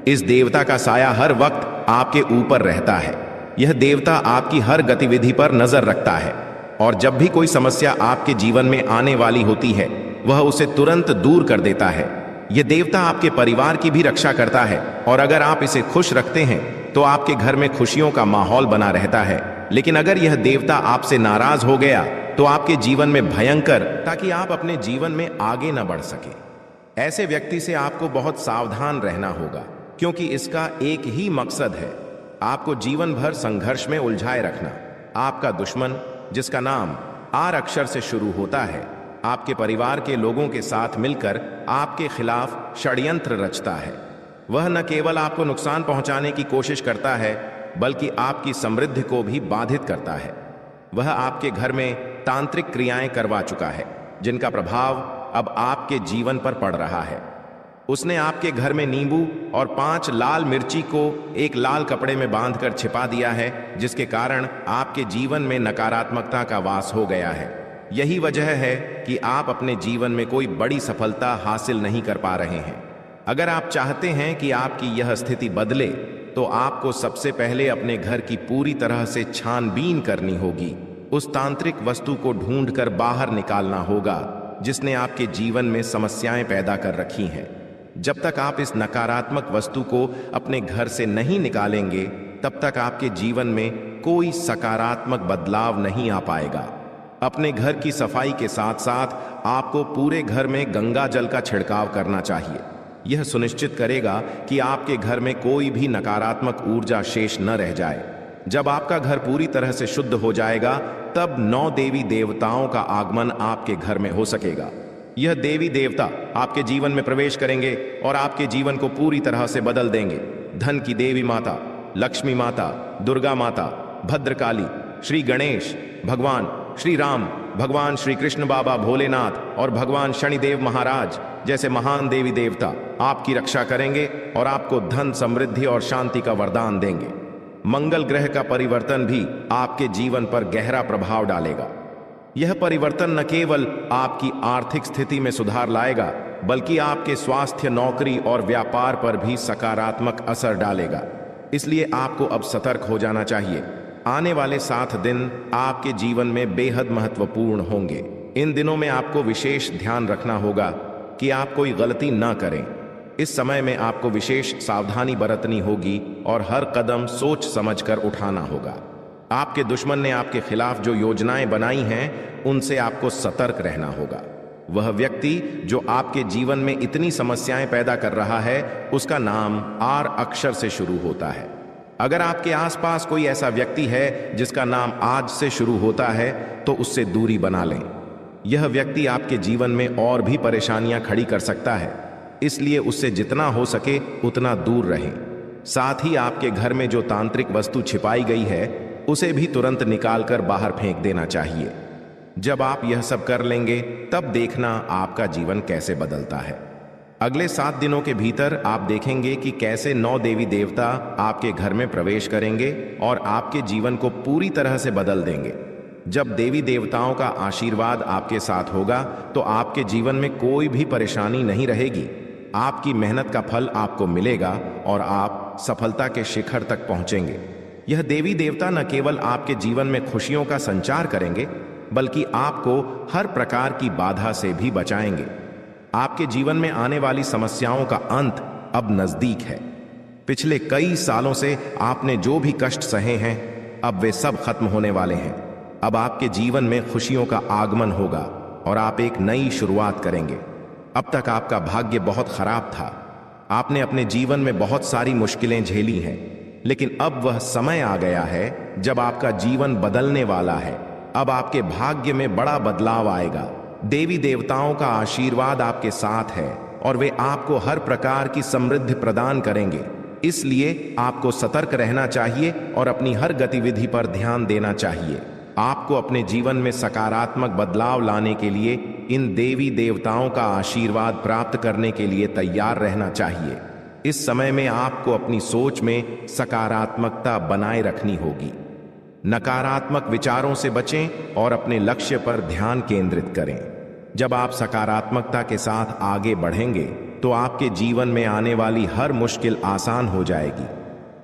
Speaker 1: इस देवता का साया हर वक्त आपके ऊपर रहता है। यह देवता आपकी हर गतिविधि पर नजर रखता है। और जब भी कोई समस्या आपके जीवन में आने वाली होती है वह उसे तुरंत दूर कर देता है। यह देवता आपके परिवार की भी रक्षा करता है और अगर आप इसे खुश रखते हैं तो आपके घर में खुशियों का माहौल बना रहता है। लेकिन अगर यह देवता आपसे नाराज हो गया तो आपके जीवन में भयंकर, ताकि आप अपने जीवन में आगे न बढ़ सके। ऐसे व्यक्ति से आपको बहुत सावधान रहना होगा, क्योंकि इसका एक ही मकसद है, आपको जीवन भर संघर्ष में उलझाए रखना। आपका दुश्मन, जिसका नाम आर अक्षर से शुरू होता है, आपके परिवार के लोगों के साथ मिलकर आपके खिलाफ षड्यंत्र रचता है। वह न केवल आपको नुकसान पहुंचाने की कोशिश करता है, बल्कि आपकी समृद्धि को भी बाधित करता है। वह आपके घर में तांत्रिक क्रियाएं करवा चुका है, जिनका प्रभाव अब आपके जीवन पर पड़ रहा है। उसने आपके घर में नींबू और 5 लाल मिर्ची को एक लाल कपड़े में बांधकर छिपा दिया है, जिसके कारण आपके जीवन में नकारात्मकता का वास हो गया है। यही वजह है कि आप अपने जीवन में कोई बड़ी सफलता हासिल नहीं कर पा रहे हैं। अगर आप चाहते हैं कि आपकी यह स्थिति बदले, तो आपको सबसे पहले अपने घर की पूरी तरह से छानबीन करनी होगी। उस तांत्रिक वस्तु को ढूंढकर बाहर निकालना होगा जिसने आपके जीवन में समस्याएं पैदा कर रखी हैं। जब तक आप इस नकारात्मक वस्तु को अपने घर से नहीं निकालेंगे, तब तक आपके जीवन में कोई सकारात्मक बदलाव नहीं आ पाएगा। अपने घर की सफाई के साथ साथ आपको पूरे घर में गंगा जल का छिड़काव करना चाहिए। यह सुनिश्चित करेगा कि आपके घर में कोई भी नकारात्मक ऊर्जा शेष न रह जाए। जब आपका घर पूरी तरह से शुद्ध हो जाएगा, तब 9 देवी देवताओं का आगमन आपके घर में हो सकेगा। यह देवी देवता आपके जीवन में प्रवेश करेंगे और आपके जीवन को पूरी तरह से बदल देंगे। धन की देवी माता, लक्ष्मी माता, दुर्गा माता, भद्रकाली, श्री गणेश भगवान, श्री राम भगवान, श्री कृष्ण बाबा भोलेनाथ और भगवान शनिदेव महाराज जैसे महान देवी देवता आपकी रक्षा करेंगे और आपको धन, समृद्धि और शांति का वरदान देंगे। मंगल ग्रह का परिवर्तन भी आपके जीवन पर गहरा प्रभाव डालेगा। यह परिवर्तन न केवल आपकी आर्थिक स्थिति में सुधार लाएगा, बल्कि आपके स्वास्थ्य, नौकरी और व्यापार पर भी सकारात्मक असर डालेगा। इसलिए आपको अब सतर्क हो जाना चाहिए। आने वाले 7 दिन आपके जीवन में बेहद महत्वपूर्ण होंगे। इन दिनों में आपको विशेष ध्यान रखना होगा कि आप कोई गलती ना करें। इस समय में आपको विशेष सावधानी बरतनी होगी और हर कदम सोच समझकर उठाना होगा। आपके दुश्मन ने आपके खिलाफ जो योजनाएं बनाई हैं, उनसे आपको सतर्क रहना होगा। वह व्यक्ति जो आपके जीवन में इतनी समस्याएं पैदा कर रहा है, उसका नाम आर अक्षर से शुरू होता है। अगर आपके आसपास कोई ऐसा व्यक्ति है जिसका नाम आज से शुरू होता है, तो उससे दूरी बना लें। यह व्यक्ति आपके जीवन में और भी परेशानियां खड़ी कर सकता है, इसलिए उससे जितना हो सके उतना दूर रहें। साथ ही आपके घर में जो तांत्रिक वस्तु छिपाई गई है, उसे भी तुरंत निकालकर बाहर फेंक देना चाहिए। जब आप यह सब कर लेंगे, तब देखना आपका जीवन कैसे बदलता है। अगले 7 दिनों के भीतर आप देखेंगे कि कैसे 9 देवी देवता आपके घर में प्रवेश करेंगे और आपके जीवन को पूरी तरह से बदल देंगे। जब देवी देवताओं का आशीर्वाद आपके साथ होगा, तो आपके जीवन में कोई भी परेशानी नहीं रहेगी। आपकी मेहनत का फल आपको मिलेगा और आप सफलता के शिखर तक पहुंचेंगे। यह देवी देवता न केवल आपके जीवन में खुशियों का संचार करेंगे, बल्कि आपको हर प्रकार की बाधा से भी बचाएंगे। आपके जीवन में आने वाली समस्याओं का अंत अब नजदीक है। पिछले कई सालों से आपने जो भी कष्ट सहे हैं, अब वे सब खत्म होने वाले हैं। अब आपके जीवन में खुशियों का आगमन होगा और आप एक नई शुरुआत करेंगे। अब तक आपका भाग्य बहुत खराब था। आपने अपने जीवन में बहुत सारी मुश्किलें झेली हैं, लेकिन अब वह समय आ गया है जब आपका जीवन बदलने वाला है। अब आपके भाग्य में बड़ा बदलाव आएगा। देवी देवताओं का आशीर्वाद आपके साथ है और वे आपको हर प्रकार की समृद्धि प्रदान करेंगे। इसलिए आपको सतर्क रहना चाहिए और अपनी हर गतिविधि पर ध्यान देना चाहिए। आपको अपने जीवन में सकारात्मक बदलाव लाने के लिए इन देवी देवताओं का आशीर्वाद प्राप्त करने के लिए तैयार रहना चाहिए। इस समय में आपको अपनी सोच में सकारात्मकता बनाए रखनी होगी। नकारात्मक विचारों से बचें और अपने लक्ष्य पर ध्यान केंद्रित करें। जब आप सकारात्मकता के साथ आगे बढ़ेंगे, तो आपके जीवन में आने वाली हर मुश्किल आसान हो जाएगी।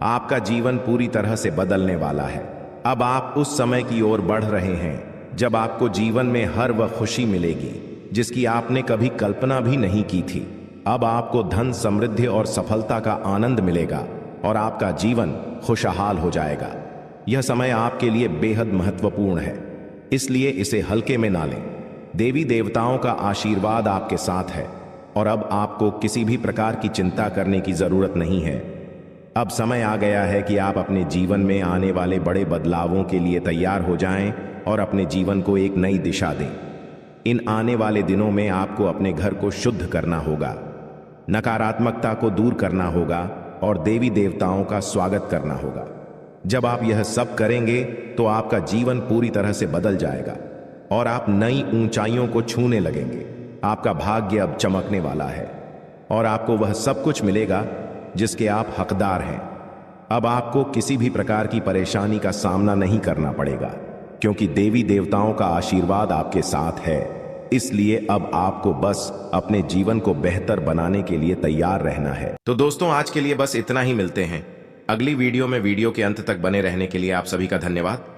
Speaker 1: आपका जीवन पूरी तरह से बदलने वाला है। अब आप उस समय की ओर बढ़ रहे हैं जब आपको जीवन में हर वह खुशी मिलेगी जिसकी आपने कभी कल्पना भी नहीं की थी। अब आपको धन, समृद्धि और सफलता का आनंद मिलेगा और आपका जीवन खुशहाल हो जाएगा। यह समय आपके लिए बेहद महत्वपूर्ण है, इसलिए इसे हल्के में ना लें। देवी देवताओं का आशीर्वाद आपके साथ है और अब आपको किसी भी प्रकार की चिंता करने की जरूरत नहीं है। अब समय आ गया है कि आप अपने जीवन में आने वाले बड़े बदलावों के लिए तैयार हो जाएं और अपने जीवन को एक नई दिशा दें। इन आने वाले दिनों में आपको अपने घर को शुद्ध करना होगा, नकारात्मकता को दूर करना होगा और देवी देवताओं का स्वागत करना होगा। जब आप यह सब करेंगे तो आपका जीवन पूरी तरह से बदल जाएगा और आप नई ऊंचाइयों को छूने लगेंगे। आपका भाग्य अब चमकने वाला है और आपको वह सब कुछ मिलेगा जिसके आप हकदार हैं। अब आपको किसी भी प्रकार की परेशानी का सामना नहीं करना पड़ेगा क्योंकि देवी देवताओं का आशीर्वाद आपके साथ है। इसलिए अब आपको बस अपने जीवन को बेहतर बनाने के लिए तैयार रहना है। तो दोस्तों, आज के लिए बस इतना ही। मिलते हैं अगली वीडियो में। वीडियो के अंत तक बने रहने के लिए आप सभी का धन्यवाद।